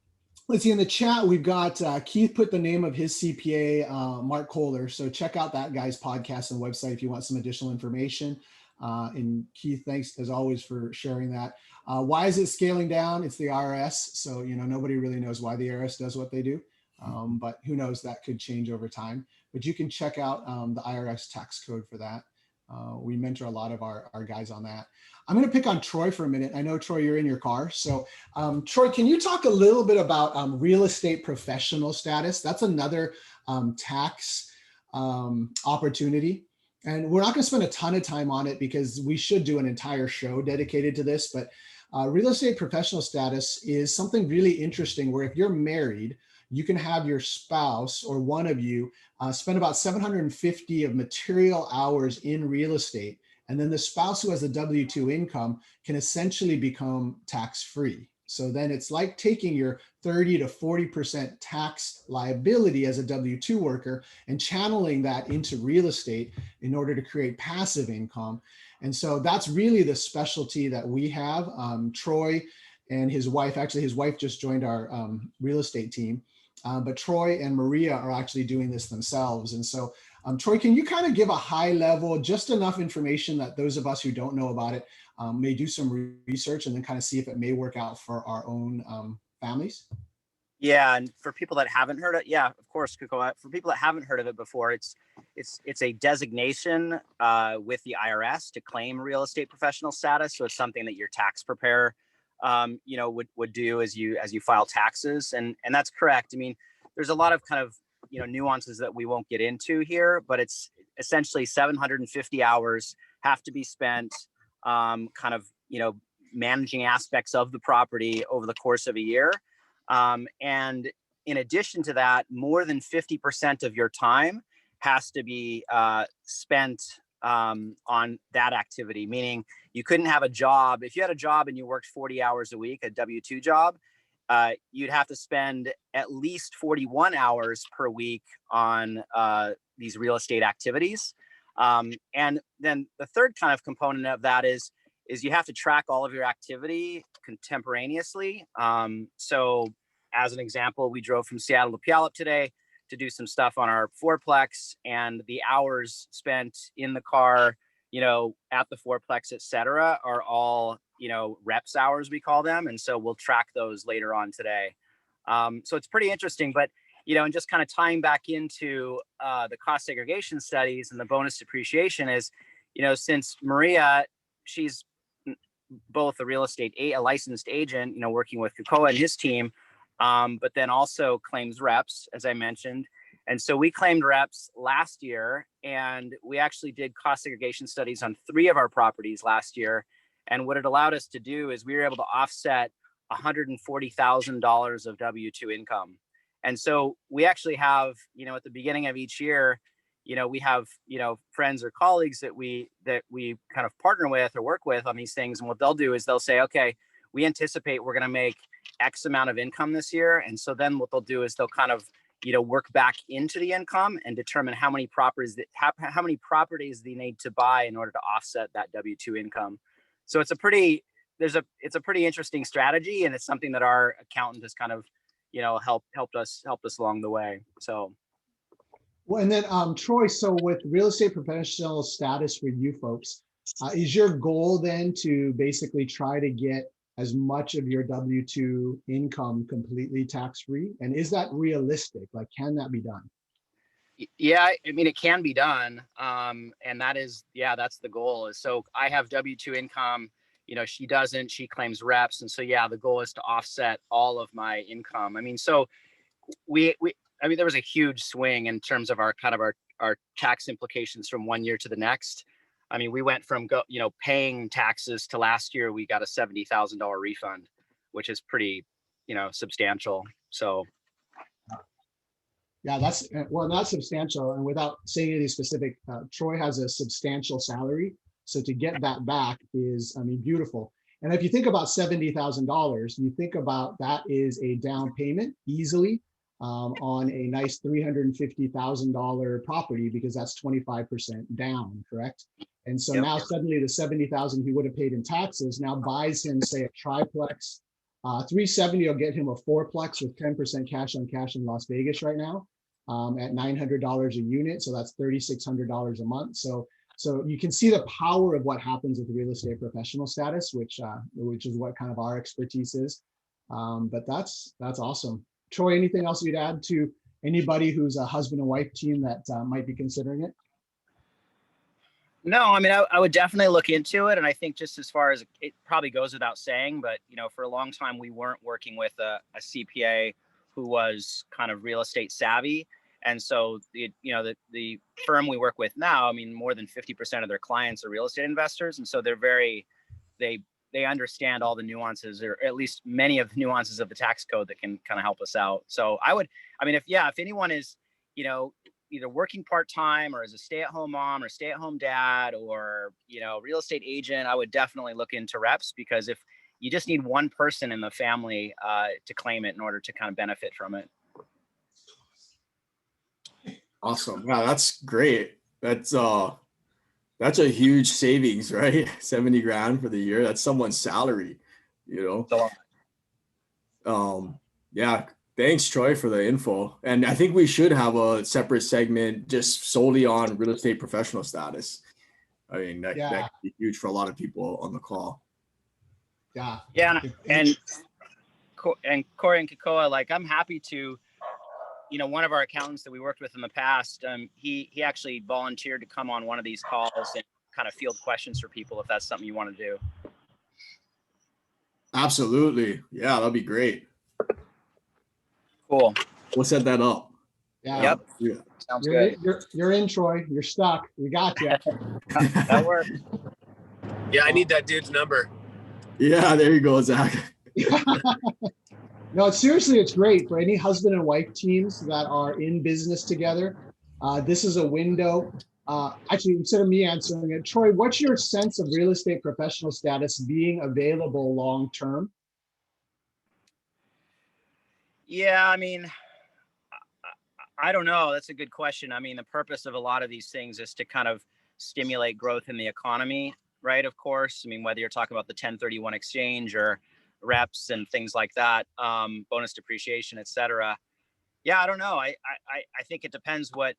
let's see, in the chat, we've got Keith put the name of his CPA, Mark Kohler. So check out that guy's podcast and website if you want some additional information. And Keith, thanks as always for sharing that. Why is it scaling down? It's the IRS. So, nobody really knows why the IRS does what they do. But who knows, that could change over time. But you can check out the IRS tax code for that. We mentor a lot of our guys on that. I'm going to pick on Troy for a minute. I know, Troy, you're in your car. So Troy, can you talk a little bit about real estate professional status? That's another tax opportunity. And we're not going to spend a ton of time on it because we should do an entire show dedicated to this. But real estate professional status is something really interesting where if you're married, you can have your spouse or one of you spend about 750 of material hours in real estate. And then the spouse who has a W-2 income can essentially become tax-free. So then it's like taking your 30 to 40% tax liability as a W-2 worker and channeling that into real estate in order to create passive income. And so that's really the specialty that we have. Troy and his wife, actually his wife just joined our real estate team. But Troy and Maria are actually doing this themselves. And so, Troy, can you kind of give a high level, just enough information that those of us who don't know about it may do some research and then kind of see if it may work out for our own families? Yeah, and for people that haven't heard it, yeah, of course, Kiko. For people that haven't heard of it before, it's a designation with the IRS to claim real estate professional status. So it's something that your tax preparer would do as you file taxes. And that's correct. I mean, there's a lot of kind of, nuances that we won't get into here, but it's essentially 750 hours have to be spent managing aspects of the property over the course of a year. And in addition to that, more than 50% of your time has to be spent on that activity, meaning you couldn't have a job. If you had a job and you worked 40 hours a week, a W-2 job, you'd have to spend at least 41 hours per week on these real estate activities. And then the third kind of component of that is you have to track all of your activity contemporaneously. So as an example, we drove from Seattle to Puyallup today to do some stuff on our fourplex, and the hours spent in the car, at the fourplex, et cetera, are all, reps hours, we call them. And so we'll track those later on today. So it's pretty interesting, but, and just kind of tying back into the cost segregation studies and the bonus depreciation is, since Maria she's both a real estate, a licensed agent, working with Kukoa and his team, but then also claims reps, as I mentioned. And so we claimed reps last year, and we actually did cost segregation studies on 3 of our properties last year. And what it allowed us to do is we were able to offset $140,000 of W-2 income. And so we actually have, at the beginning of each year, we have, friends or colleagues that we kind of partner with or work with on these things. And what they'll do is they'll say, okay, we anticipate we're going to make X amount of income this year. And so then what they'll do is they'll kind of, work back into the income and determine how many properties they need to buy in order to offset that W-2 income. So it's a pretty interesting strategy, and it's something that our accountant has kind of, helped us along the way. So. Well, and then Troy, so with real estate professional status for you folks, is your goal then to basically try to get as much of your W-2 income completely tax-free? And is that realistic? Like, can that be done? Yeah, I mean, it can be done. And that's the goal. Is so I have W-2 income, she doesn't, she claims reps. And so, yeah, the goal is to offset all of my income. I mean, so there was a huge swing in terms of our tax implications from one year to the next. I mean, we went from paying taxes to last year, we got a $70,000 refund, which is pretty, substantial. So. Yeah, that's substantial. And without saying anything specific, Troy has a substantial salary. So to get that back is, beautiful. And if you think about $70,000, you think about that is a down payment easily on a nice $350,000 property, because that's 25% down, correct? And so now suddenly the $70,000 he would have paid in taxes now buys him, say, a triplex. 370 will get him a fourplex with 10% cash on cash in Las Vegas right now at $900 a unit. So that's $3,600 a month. So you can see the power of what happens with real estate professional status, which is what kind of our expertise is. But that's awesome. Troy, anything else you'd add to anybody who's a husband and wife team that might be considering it? No, I mean, I would definitely look into it. And I think just as far as it probably goes without saying, but, for a long time, we weren't working with a CPA who was kind of real estate savvy. And so, the firm we work with now, I mean, more than 50% of their clients are real estate investors. And so they understand all the nuances, or at least many of the nuances of the tax code that can kind of help us out. So if anyone is, either working part-time or as a stay-at-home mom or stay-at-home dad or, real estate agent, I would definitely look into reps, because if you just need one person in the family to claim it in order to kind of benefit from it. Awesome. Wow, that's great. That's a huge savings, right? 70 grand for the year. That's someone's salary, Yeah. Thanks, Troy, for the info. And I think we should have a separate segment just solely on real estate professional status. I mean, that could be huge for a lot of people on the call. Yeah. Yeah. And Corey and Kukoa, like, I'm happy to, one of our accountants that we worked with in the past, he actually volunteered to come on one of these calls and kind of field questions for people, if that's something you want to do. Absolutely. Yeah, that'd be great. Cool. We'll set that up. Yeah. Yep. Yeah. Sounds good. You're in, Troy. You're stuck. We got you. That works. Yeah, I need that dude's number. Yeah, there you go, Zach. No, seriously, it's great for any husband and wife teams that are in business together. This is a window. Actually, instead of me answering it, Troy, what's your sense of real estate professional status being available long-term? Yeah, I mean, I don't know. That's a good question. I mean, the purpose of a lot of these things is to kind of stimulate growth in the economy, right? Of course. I mean, whether you're talking about the 1031 exchange or reps and things like that, bonus depreciation, et cetera. Yeah, I don't know. I think it depends what,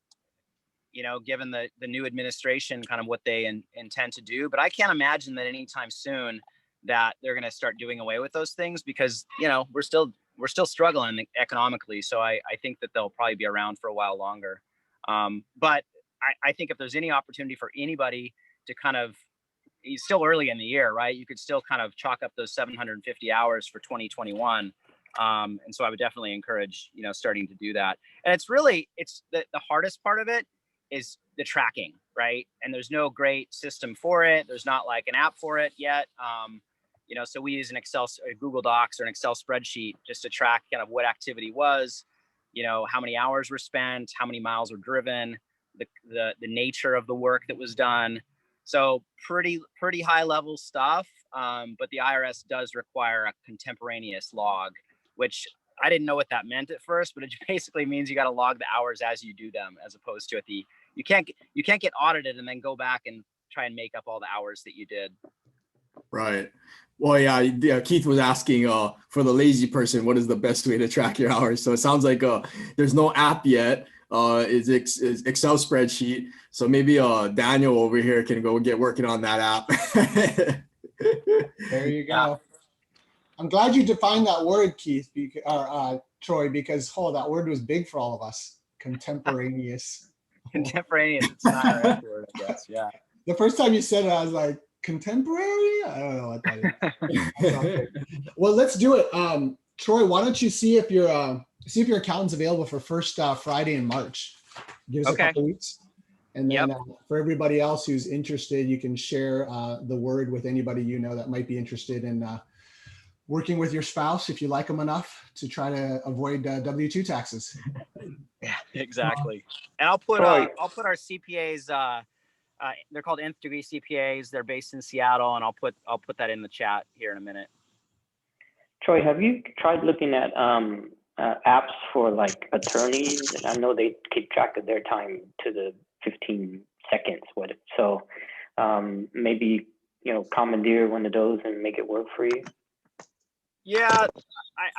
given the new administration, kind of what they intend to do. But I can't imagine that anytime soon that they're going to start doing away with those things, because, we're still struggling economically. So I think that they'll probably be around for a while longer. But I think if there's any opportunity for anybody to kind of, it's still early in the year, right? You could still kind of chalk up those 750 hours for 2021. And so I would definitely encourage, starting to do that. And it's the hardest part of it is the tracking, right? And there's no great system for it. There's not like an app for it yet. So we use a Google Docs or an Excel spreadsheet just to track kind of what activity was, how many hours were spent, how many miles were driven, the nature of the work that was done. So pretty high level stuff. But the IRS does require a contemporaneous log, which I didn't know what that meant at first, but it basically means you got to log the hours as you do them, as opposed to you can't get audited and then go back and try and make up all the hours that you did. Right. Well, yeah. Keith was asking for the lazy person, what is the best way to track your hours? So it sounds like there's no app yet. It's Excel spreadsheet. So maybe Daniel over here can go get working on that app. There you go. I'm glad you defined that word, Keith, Troy, because that word was big for all of us. Contemporaneous. Contemporaneous. It's not a word, I guess. Yeah. The first time you said it, I was like, contemporary? I don't know what that is. Well, let's do it. Troy, why don't you see if your accountant's available for first Friday in March? Give us a couple weeks. And then for everybody else who's interested, you can share the word with anybody that might be interested in working with your spouse if you like them enough to try to avoid W-2 taxes. Yeah, exactly. And I'll put our CPAs. They're called nth degree CPAs. They're based in Seattle, and I'll put that in the chat here in a minute. Troy, have you tried looking at apps for like attorneys? I know they keep track of their time to the 15 seconds. So maybe commandeer one of those and make it work for you. Yeah,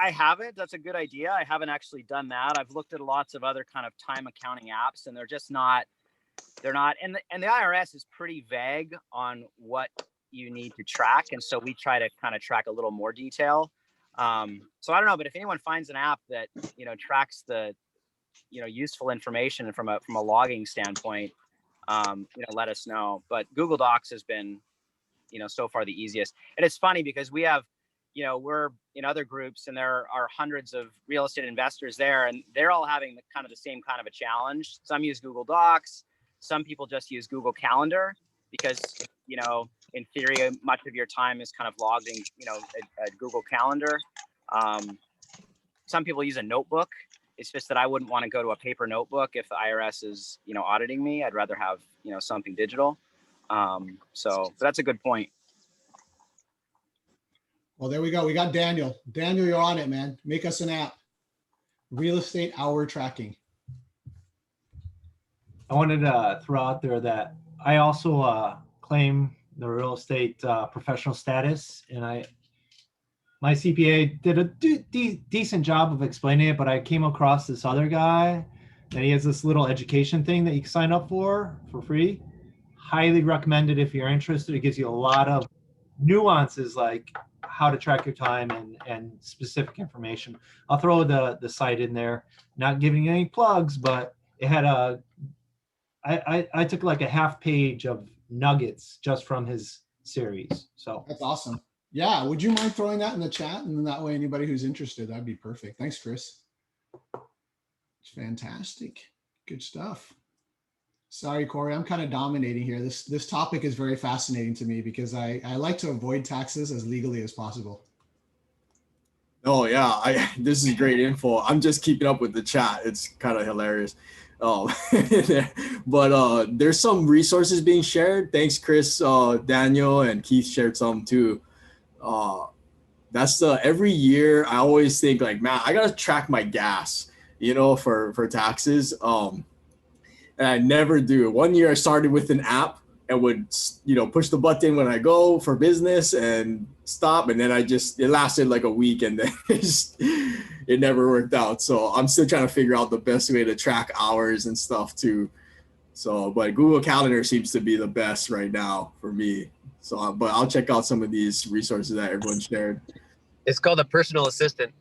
I haven't. That's a good idea. I haven't actually done that. I've looked at lots of other kind of time accounting apps, and they're just not. They're not, and the IRS is pretty vague on what you need to track, and so we try to kind of track a little more detail. So I don't know, but if anyone finds an app that tracks the useful information from a logging standpoint, let us know. But Google Docs has been so far the easiest, and it's funny because we have we're in other groups, and there are hundreds of real estate investors there, and they're all having the same kind of a challenge. Some use Google Docs. Some people just use Google Calendar because, in theory, much of your time is kind of logged in, a Google Calendar. Some people use a notebook. It's just that I wouldn't want to go to a paper notebook if the IRS is, auditing me. I'd rather have, something digital. But that's a good point. Well, there we go. We got Daniel. Daniel, you're on it, man. Make us an app. Real estate hour tracking. I wanted to throw out there that I also claim the real estate professional status, and my CPA did a decent job of explaining it, but I came across this other guy, and he has this little education thing that you can sign up for free. Highly recommended if you're interested. It gives you a lot of nuances like how to track your time and specific information. I'll throw the site in there, not giving any plugs, but it had I took like a half page of nuggets just from his series. So that's awesome. Yeah. Would you mind throwing that in the chat? And that way, anybody who's interested, that'd be perfect. Thanks, Chris. It's fantastic. Good stuff. Sorry, Corey, I'm kind of dominating here. This topic is very fascinating to me because I like to avoid taxes as legally as possible. Oh yeah, this is great info. I'm just keeping up with the chat. It's kind of hilarious. But there's some resources being shared. Thanks, Chris, Daniel, and Keith shared some too. That's every year I always think like, man, I gotta track my gas, for taxes. And I never do. One year I started with an app and would, push the button when I go for business and stop. And then it lasted like a week, and then it never worked out. So I'm still trying to figure out the best way to track hours and stuff too. So, but Google Calendar seems to be the best right now for me. So, but I'll check out some of these resources that everyone shared. It's called a personal assistant.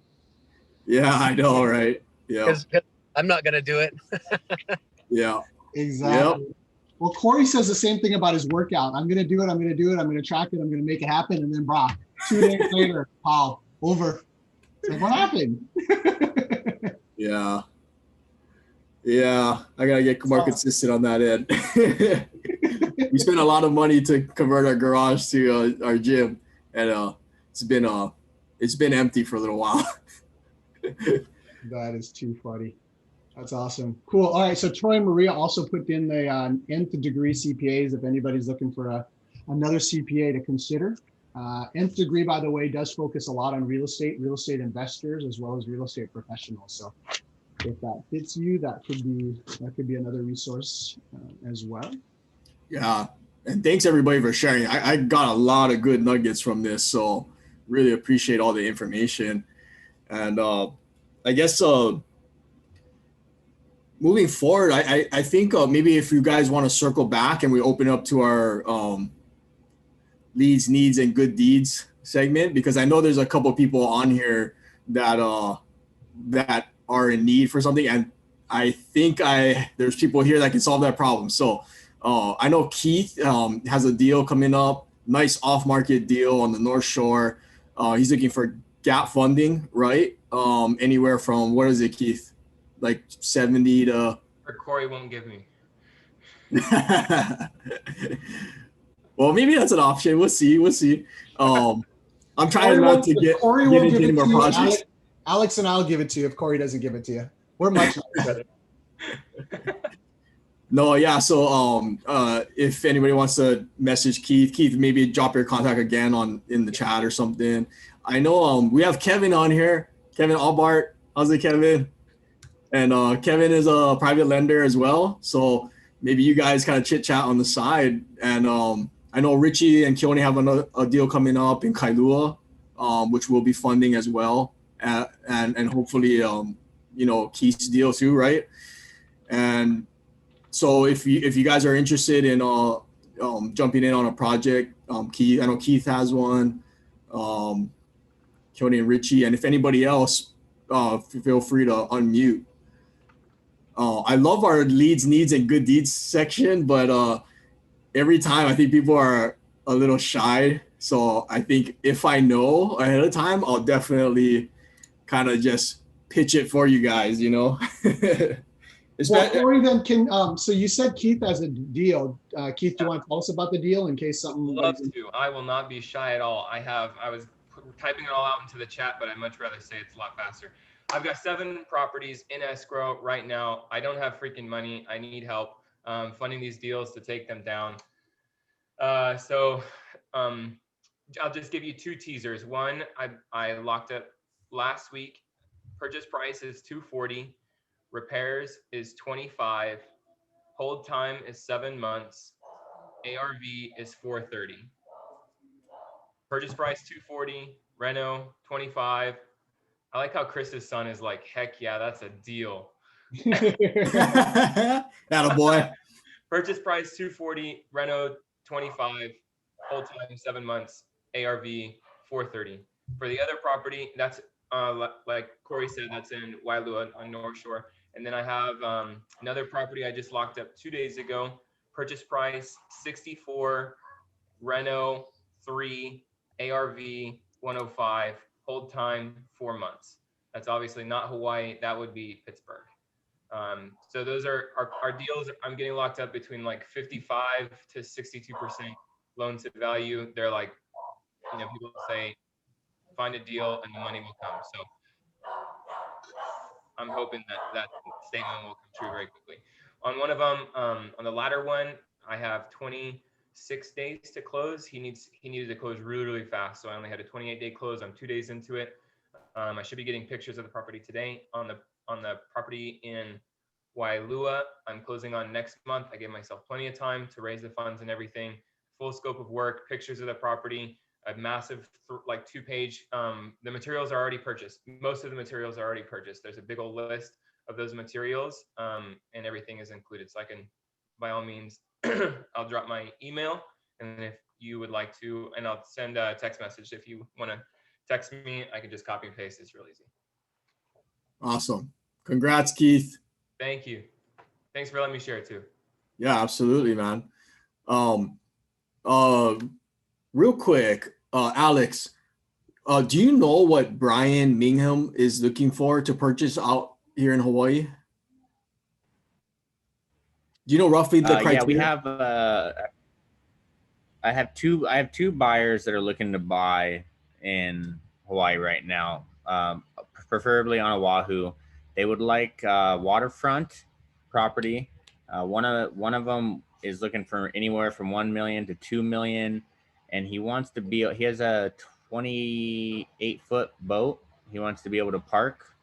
Yeah, I know, right? Yeah. Because I'm not going to do it. Yeah. Exactly. Yep. Well, Corey says the same thing about his workout. I'm going to do it. I'm going to do it. I'm going to track it. I'm going to make it happen. And then, brah, 2 days later, pow, over. It's like, what happened? Yeah. Yeah. I got to get more consistent on that end. We spent a lot of money to convert our garage to our gym. And it's been empty for a little while. That is too funny. That's awesome. Cool. All right. So Troy and Maria also put in the nth degree CPAs if anybody's looking for another CPA to consider. Nth degree, by the way, does focus a lot on real estate investors, as well as real estate professionals. So if that fits you, that could be another resource as well. Yeah. And thanks everybody for sharing. I got a lot of good nuggets from this. So really appreciate all the information. And I guess moving forward, I think maybe if you guys want to circle back and we open up to our leads, needs, and good deeds segment, because I know there's a couple of people on here that that are in need for something, and I think there's people here that can solve that problem. So I know Keith has a deal coming up, nice off-market deal on the North Shore. He's looking for gap funding, right? Anywhere from, what is it, Keith? Like 70 to. Or Corey won't give me. Well, maybe that's an option. We'll see. I'm trying not to get into any more projects. Alex and I'll give it to you if Corey doesn't give it to you. We're much better. No, yeah. So if anybody wants to message Keith, maybe drop your contact again in the chat or something. I know we have Kevin on here. Kevin Albart. How's it, Kevin? And Kevin is a private lender as well. So maybe you guys kind of chit chat on the side. And I know Richie and Keone have a deal coming up in Kailua, which we'll be funding as well. And hopefully, Keith's deal too, right? And so if you guys are interested in jumping in on a project, Keith, I know Keith has one, Keone and Richie, and if anybody else, feel free to unmute. I love our leads, needs, and good deeds section, but every time I think people are a little shy. So I think if I know ahead of time, I'll definitely kind of just pitch it for you guys, Well, Corey, then so you said Keith has a deal. Keith, do you want to tell us about the deal in case something? Love to. I will not be shy at all. I was typing it all out into the chat, but I'd much rather say it's a lot faster. I've got 7 properties in escrow right now. I don't have freaking money. I need help funding these deals to take them down. So I'll just give you 2 teasers. One, I locked up last week. Purchase price is $240. Repairs is $25. Hold time is 7 months. ARV is $430. Purchase price $240. Reno $25. I like how Chris's son is like, heck yeah, that's a deal. Attaboy. Purchase price $240. Reno $25. Hold time 7 months. ARV $430. For the other property, that's like Corey said, that's in Wailua on North Shore. And then I have another property I just locked up 2 days ago. Purchase price $64. Reno $3. ARV $105. Hold time 4 months. That's obviously not Hawaii. That would be Pittsburgh. So those are our deals. I'm getting locked up between like 55 to 62% loan to value. They're like, people say, find a deal and the money will come. So I'm hoping that statement will come true very quickly. On one of them, on the latter one, I have 26 days to close. He needed to close really, really fast. So I only had a 28-day close. I'm 2 days into it. I should be getting pictures of the property today. On the property in Wailua, I'm closing on next month. I gave myself plenty of time to raise the funds and everything. Full scope of work, pictures of the property, a massive 2-page. The materials are already purchased. Most of the materials are already purchased. There's a big old list of those materials, and everything is included. So I can, by all means, I'll drop my email, and if you would like to, and I'll send a text message. If you want to text me, I can just copy and paste. It's real easy. Awesome. Congrats, Keith. Thank you. Thanks for letting me share it too. Yeah, absolutely, man. Real quick, Alex, do you know what Brian Mingham is looking for to purchase out here in Hawaii? Do you know roughly the criteria? Yeah, we have. I have two buyers that are looking to buy in Hawaii right now, preferably on Oahu. They would like waterfront property. One of them is looking for anywhere from 1 million to 2 million, and he wants to be. He has a 28-foot boat. He wants to be able to park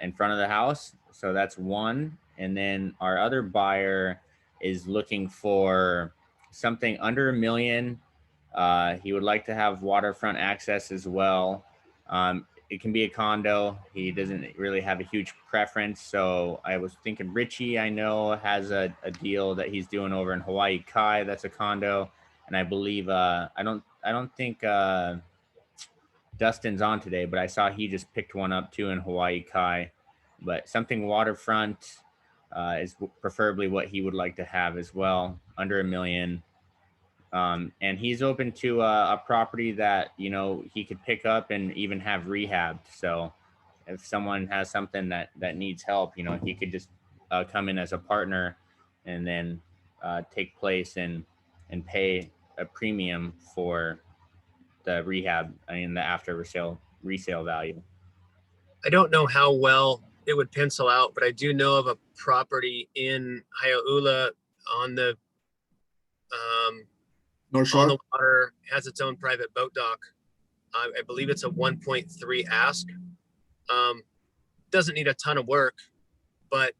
in front of the house. So that's one. And then our other buyer is looking for something under $1 million. He would like to have waterfront access as well. It can be a condo. He doesn't really have a huge preference. So I was thinking Richie, I know, has a deal that he's doing over in Hawaii Kai. That's a condo. And I believe, I don't think Dustin's on today, but I saw he just picked one up too in Hawaii Kai. But something waterfront is preferably what he would like to have as well, under $1 million. And he's open to a property that, you know, he could pick up and even have rehabbed. So if someone has something that needs help, you know, he could just come in as a partner and then take place and pay a premium for the rehab and the after resale value. I don't know how well it would pencil out, but I do know of a property in Haiaula on the North Shore? on the water, has its own private boat dock. I believe it's a 1.3 ask. Doesn't need a ton of work, but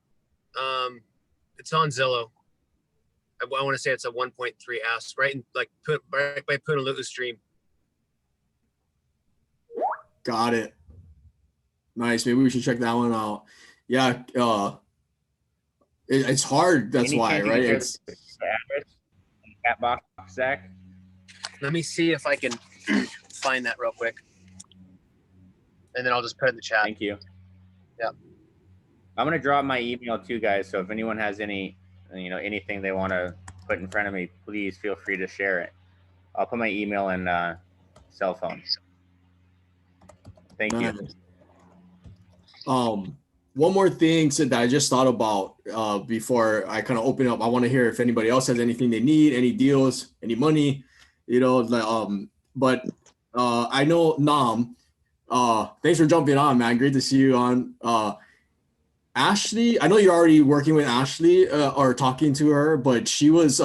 it's on Zillow. I want to say it's a 1.3 ask, right in right by Punaluu Stream. Got it. Nice. Maybe we should check that one out. Yeah. It's hard. That's why, right? It's Cat box, Zach. Let me see if I can find that real quick, and then I'll just put it in the chat. Thank you. Yeah. I'm gonna drop my email too, guys. So if anyone has any, you know, anything they want to put in front of me, please feel free to share it. I'll put my email and cell phone. Thank you. One more thing that I just thought about before I kind of open up. I want to hear if anybody else has anything they need, any deals, any money, you know. But I know Nam. Thanks for jumping on, man. Great to see you on. Ashley, I know you're already working with Ashley or talking to her, but she was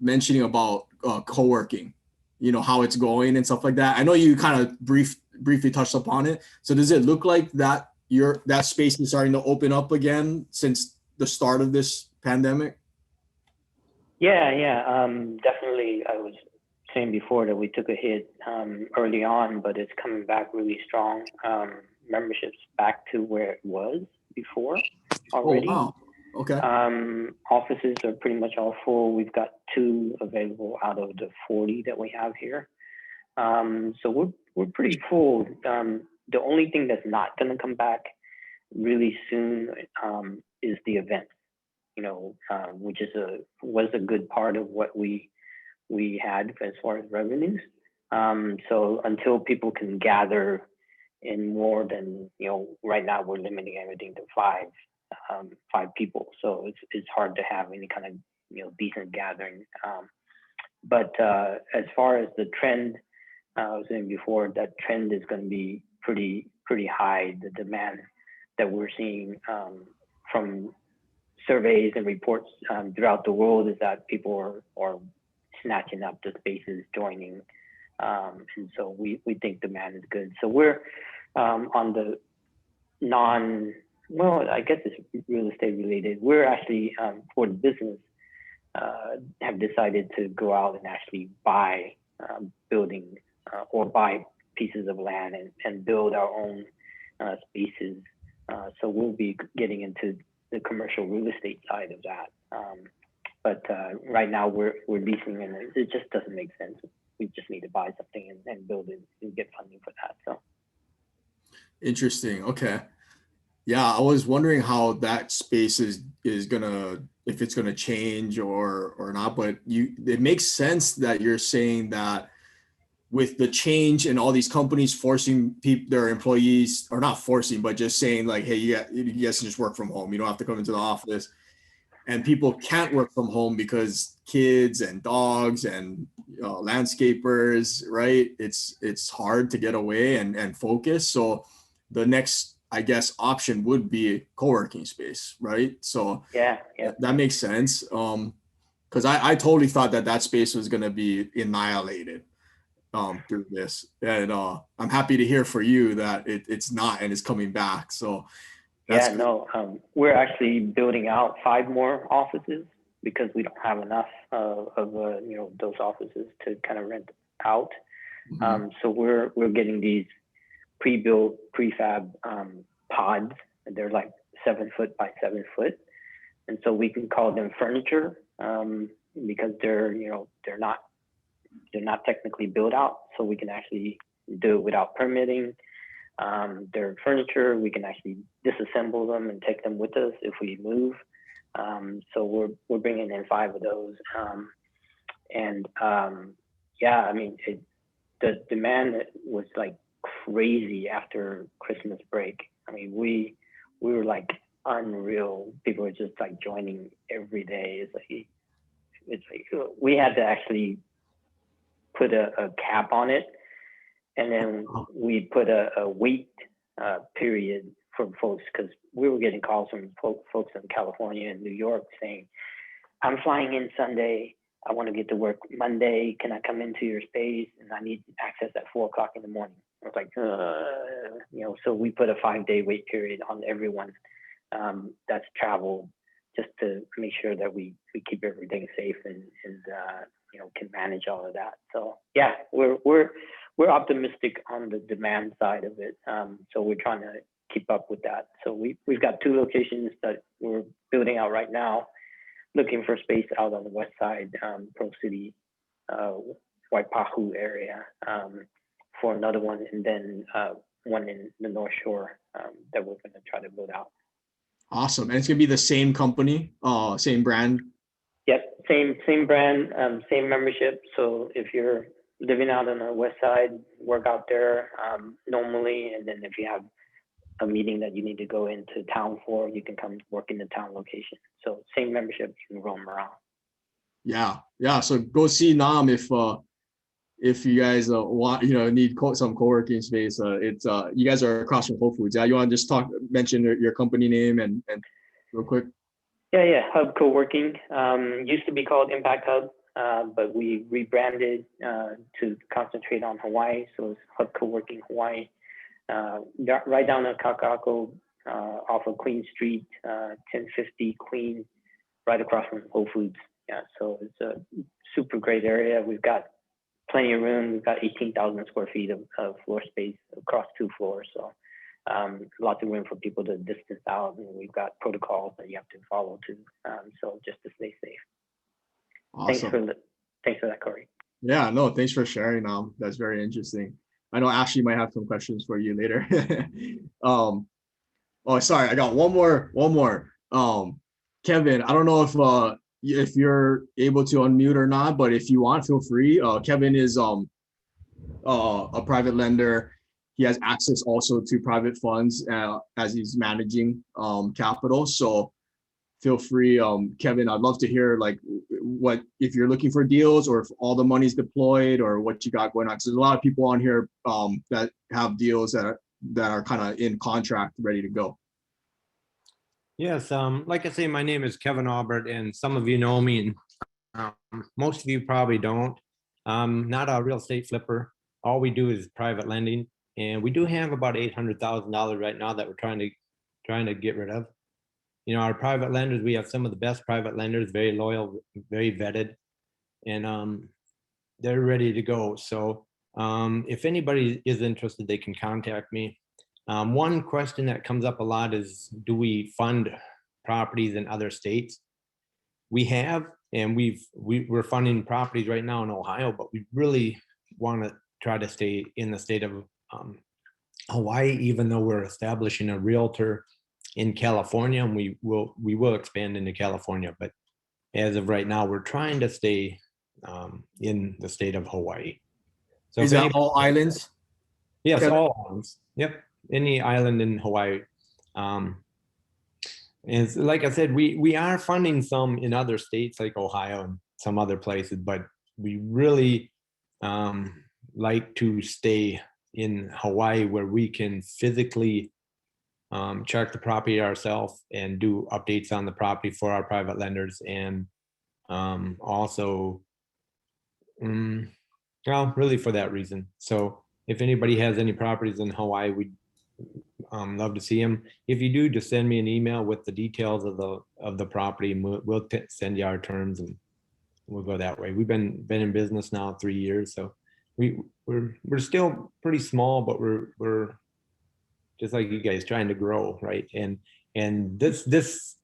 mentioning about co-working, you know, how it's going and stuff like that. I know you kind of briefly touched upon it. So does it look like that that space is starting to open up again since the start of this pandemic? Yeah. Definitely. I was saying before that we took a hit early on, but it's coming back really strong. Memberships back to where it was before already. Oh, wow. Okay. Offices are pretty much all full. We've got 2 available out of the 40 that we have here. So we're pretty full. The only thing that's not going to come back really soon is the event, you know, which was a good part of what we had as far as revenues. So until people can gather in more than, you know, right now we're limiting everything to 5 people. So it's hard to have any kind of, you know, decent gathering. But as far as the trend, I was saying before, that trend is going to be pretty high. The demand that we're seeing from surveys and reports throughout the world is that people are snatching up the spaces, joining, and so we think demand is good. So we're on the I guess it's real estate related. We're actually for the business have decided to go out and actually buy buildings or buy pieces of land and build our own spaces. So we'll be getting into the commercial real estate side of that. But right now we're leasing, and it just doesn't make sense. We just need to buy something and build it and get funding for that. So interesting. Okay. Yeah, I was wondering how that space is gonna, if it's gonna change or not, but it makes sense that you're saying that with the change and all these companies forcing their employees, or not forcing, but just saying like, hey, you guys can just work from home. You don't have to come into the office. And people can't work from home because kids and dogs and landscapers, right? It's hard to get away and focus. So the next, I guess, option would be a co-working space, right? So yeah. That makes sense. Because I totally thought that space was going to be annihilated through this, and I'm happy to hear for you that it's not and it's coming back. So that's yeah, no, we're actually building out 5 more offices because we don't have enough of those offices to kind of rent out. So we're getting these pre-built prefab pods, and they're like 7 foot by 7 foot, and so we can call them furniture because they're not technically built out, so we can actually do it without permitting. They're furniture. We can actually disassemble them and take them with us if we move. So we're bringing in 5 of those. Yeah, I mean, the demand was like crazy after Christmas break. I mean, we were like unreal. People were just like joining every day. It's like we had to actually put a cap on it, and then we put a wait period for folks, because we were getting calls from folks in California and New York saying, I'm flying in Sunday, I want to get to work Monday, can I come into your space, and I need access at 4 o'clock in the morning. I was like, so we put a 5-day wait period on everyone that's traveled, just to make sure that we keep everything safe and can manage all of that. So yeah, we're optimistic on the demand side of it. So we're trying to keep up with that. So we've got 2 locations that we're building out right now, looking for space out on the west side, Pearl City, Waipahu area, for another one, and then one in the North Shore that we're going to try to build out. awesome. And it's gonna be the same company, same brand. Yep, same brand, same membership. So if you're living out on the west side, work out there normally, and then if you have a meeting that you need to go into town for, you can come work in the town location. So same membership, you can roam around. Yeah. So go see Nam if you guys want, need some co-working space. It's you guys are across from Whole Foods. Yeah, you want to just mention your company name and real quick? Yeah. Hub Co-working used to be called Impact Hub, but we rebranded to concentrate on Hawaii. So it's Hub Co-working Hawaii, right down at Kakako, off of Queen Street, 1050 Queen, right across from Whole Foods. Yeah, so it's a super great area. We've got plenty of room. We've got 18,000 square feet of floor space across 2 floors. So lots of room for people to distance out, and we've got protocols that you have to follow too. So just to stay safe. Awesome. Thanks for that, Corey. Yeah, no, thanks for sharing. That's very interesting. I know Ashley might have some questions for you later. Oh, sorry, I got one more. Kevin, I don't know if you're able to unmute or not, but if you want, feel free. Kevin is a private lender. He has access also to private funds as he's managing capital. So feel free, Kevin. I'd love to hear what if you're looking for deals, or if all the money's deployed, or what you got going on. Because there's a lot of people on here that have deals that are kind of in contract, ready to go. Yes, like I say, my name is Kevin Aubert, and some of you know me, and most of you probably don't. I'm not a real estate flipper. All we do is private lending, and we do have about $800,000 right now that we're trying to get rid of. Our private lenders, we have some of the best private lenders, very loyal, very vetted, and they're ready to go. So if anybody is interested, they can contact me. One question that comes up a lot is, do we fund properties in other states? We have, and we're funding properties right now in Ohio, but we really want to try to stay in the state of Hawaii, even though we're establishing a realtor in California, and we will expand into California. But as of right now, we're trying to stay in the state of Hawaii. So Is if that any- all islands? Yes, Kevin? all islands. Yep, any island in Hawaii. And it's, like I said, we are funding some in other states like Ohio and some other places, but we really like to stay in Hawaii where we can physically check the property ourselves and do updates on the property for our private lenders, and also, well, really for that reason. So if anybody has any properties in Hawaii, we'd love to see them. If you do, just send me an email with the details of the property, and we'll send you our terms, and we'll go that way. We've been in business now 3 years, so we're still pretty small, but we're just like you guys, trying to grow, right? And this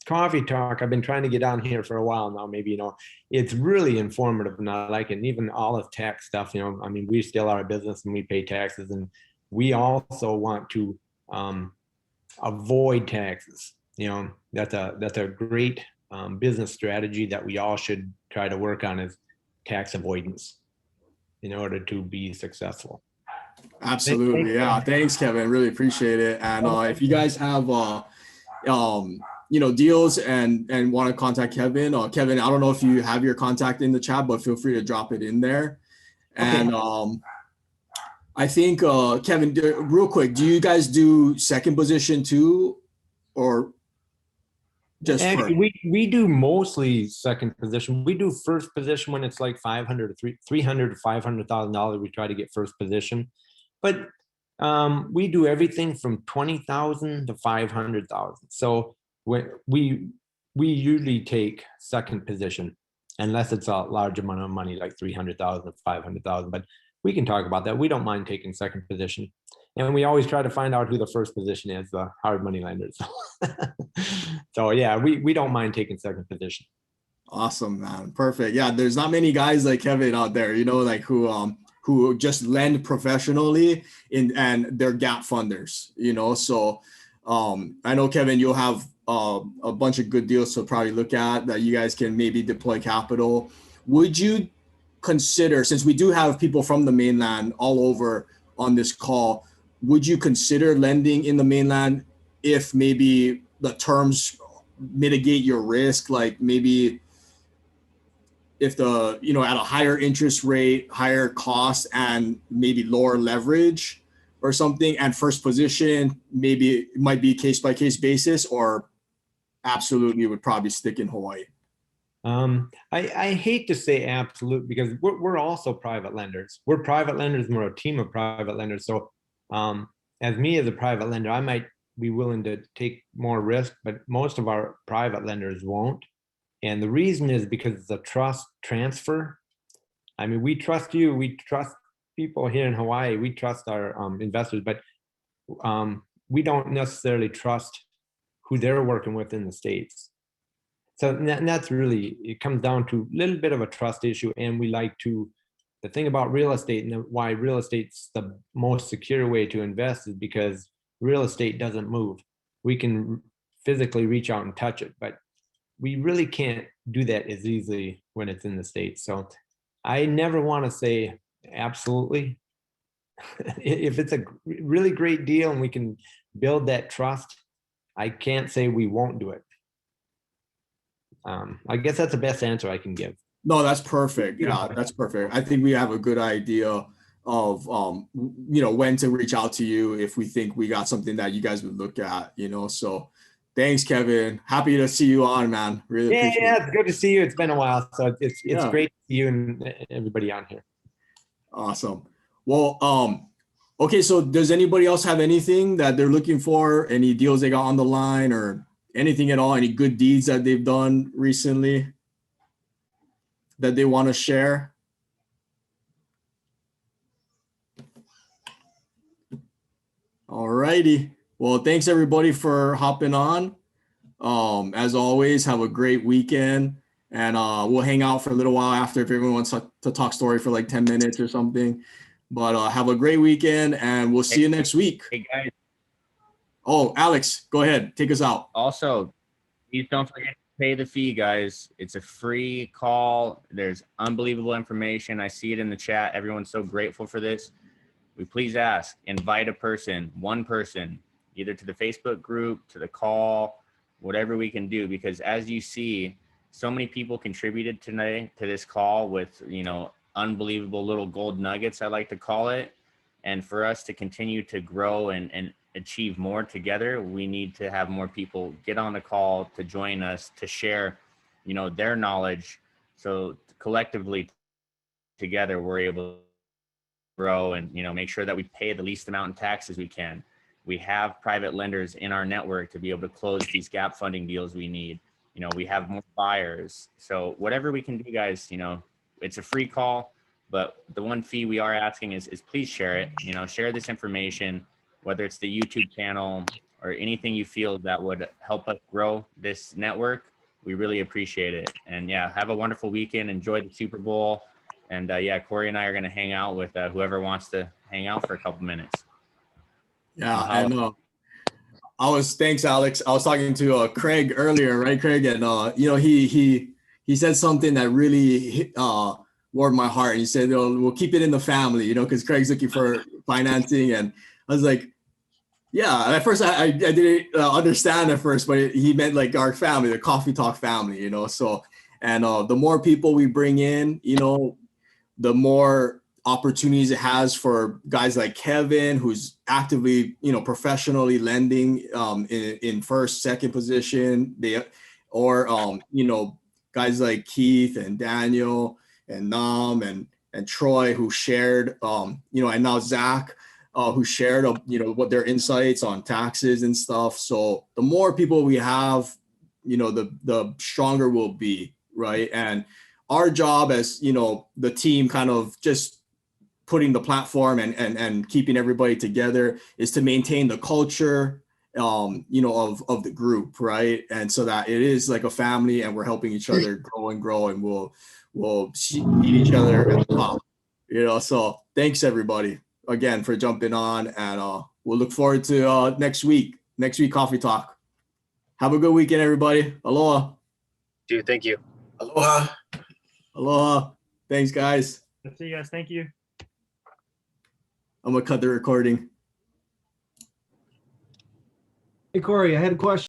coffee talk, I've been trying to get on here for a while now. Maybe, it's really informative, and I like it. And even all of tax stuff, I mean, we still are a business and we pay taxes, and we also want to avoid taxes. That's a great business strategy that we all should try to work on, is tax avoidance in order to be successful. Absolutely. Yeah. Thanks, Kevin. Really appreciate it. And if you guys have, deals and want to contact Kevin, Kevin, I don't know if you have your contact in the chat, but feel free to drop it in there. And I think, Kevin, real quick, do you guys do second position too, or just actually, we do mostly second position. We do first position when it's like $300 to $500,000. We try to get first position, but we do everything from $20,000 to $500,000. So we usually take second position, unless it's a large amount of money like $300,000 to $500,000. But we can talk about that. We don't mind taking second position, and we always try to find out who the first position is, the hard money lenders. So yeah, we don't mind taking second position. Awesome, man. Perfect. Yeah, there's not many guys like Kevin out there, like who just lend professionally and they're gap funders, So I know, Kevin, you'll have a bunch of good deals to probably look at that you guys can maybe deploy capital. Would you consider, since we do have people from the mainland all over on this call, would you consider lending in the mainland if maybe the terms mitigate your risk? Like maybe if at a higher interest rate, higher cost, and maybe lower leverage or something, and first position, maybe it might be case by case basis, or absolutely would probably stick in Hawaii? I hate to say absolute, because we're also private lenders. We're private lenders, and we're a team of private lenders. So as a private lender, I might be willing to take more risk, but most of our private lenders won't. And the reason is because it's a trust transfer. I mean, we trust you, we trust people here in Hawaii, we trust our investors, but we don't necessarily trust who they're working with in the States. So that's really, it comes down to a little bit of a trust issue. And we like to, the thing about real estate and why real estate's the most secure way to invest is because real estate doesn't move. We can physically reach out and touch it, but we really can't do that as easily when it's in the States. So I never want to say absolutely. If it's a really great deal and we can build that trust, I can't say we won't do it. I guess that's the best answer I can give. No, that's perfect. Yeah, that's perfect. I think we have a good idea of when to reach out to you if we think we got something that you guys would look at, So thanks, Kevin. Happy to see you on, man. Really appreciate it. It's good to see you. It's been a while, so it's great to see you and everybody on here. Awesome. Well, okay, so does anybody else have anything that they're looking for? Any deals they got on the line or anything at all? Any good deeds that they've done recently that they want to share? All righty. Well, thanks everybody for hopping on. As always, have a great weekend, and we'll hang out for a little while after if everyone wants to talk story for like 10 minutes or something. But have a great weekend, and we'll see you next week. Hey guys. Oh, Alex, go ahead. Take us out. Also, please don't forget to pay the fee, guys. It's a free call. There's unbelievable information. I see it in the chat. Everyone's so grateful for this. We please ask, invite a person, one person, either to the Facebook group, to the call, whatever we can do, because as you see, so many people contributed today to this call with, you know, unbelievable little gold nuggets, I like to call it. And for us to continue to grow and achieve more together, we need to have more people get on the call to join us, to share, you know, their knowledge. So collectively together, we're able to grow and, you know, make sure that we pay the least amount in taxes we can. We have private lenders in our network to be able to close these gap funding deals we need. You know, we have more buyers. So whatever we can do, guys, you know, it's a free call, but the one fee we are asking is please share it, you know, share this information, whether it's the YouTube channel or anything you feel that would help us grow this network. We really appreciate it. And yeah, have a wonderful weekend. Enjoy the Super Bowl. And yeah, Corey and I are going to hang out with whoever wants to hang out for a couple minutes. Yeah, and thanks, Alex. I was talking to Craig earlier, right, Craig? And you know, he said something that really warmed my heart. He said, "We'll keep it in the family," you know, because Craig's looking for financing, and I was like, "Yeah." And at first, I didn't understand at first, but he meant like our family, the Coffee Talk family, you know. So, and the more people we bring in, you know, the more opportunities it has for guys like Kevin, who's actively, you know, professionally lending in first, second position. You know, guys like Keith and Daniel and Nam and Troy, who shared, you know, and now Zach, who shared, you know, what their insights on taxes and stuff. So the more people we have, you know, the stronger we'll be, right? And our job as, you know, the team kind of just putting the platform and keeping everybody together is to maintain the culture, you know, of the group, right? And so that it is like a family and we're helping each other grow and we'll meet each other at the top, you know. So thanks everybody again for jumping on, and we'll look forward to next week Coffee Talk. Have a good weekend, everybody. Aloha. Dude, thank you. Aloha. Aloha. Thanks, guys. See you guys. Thank you. I'm gonna cut the recording. Hey, Corey, I had a question.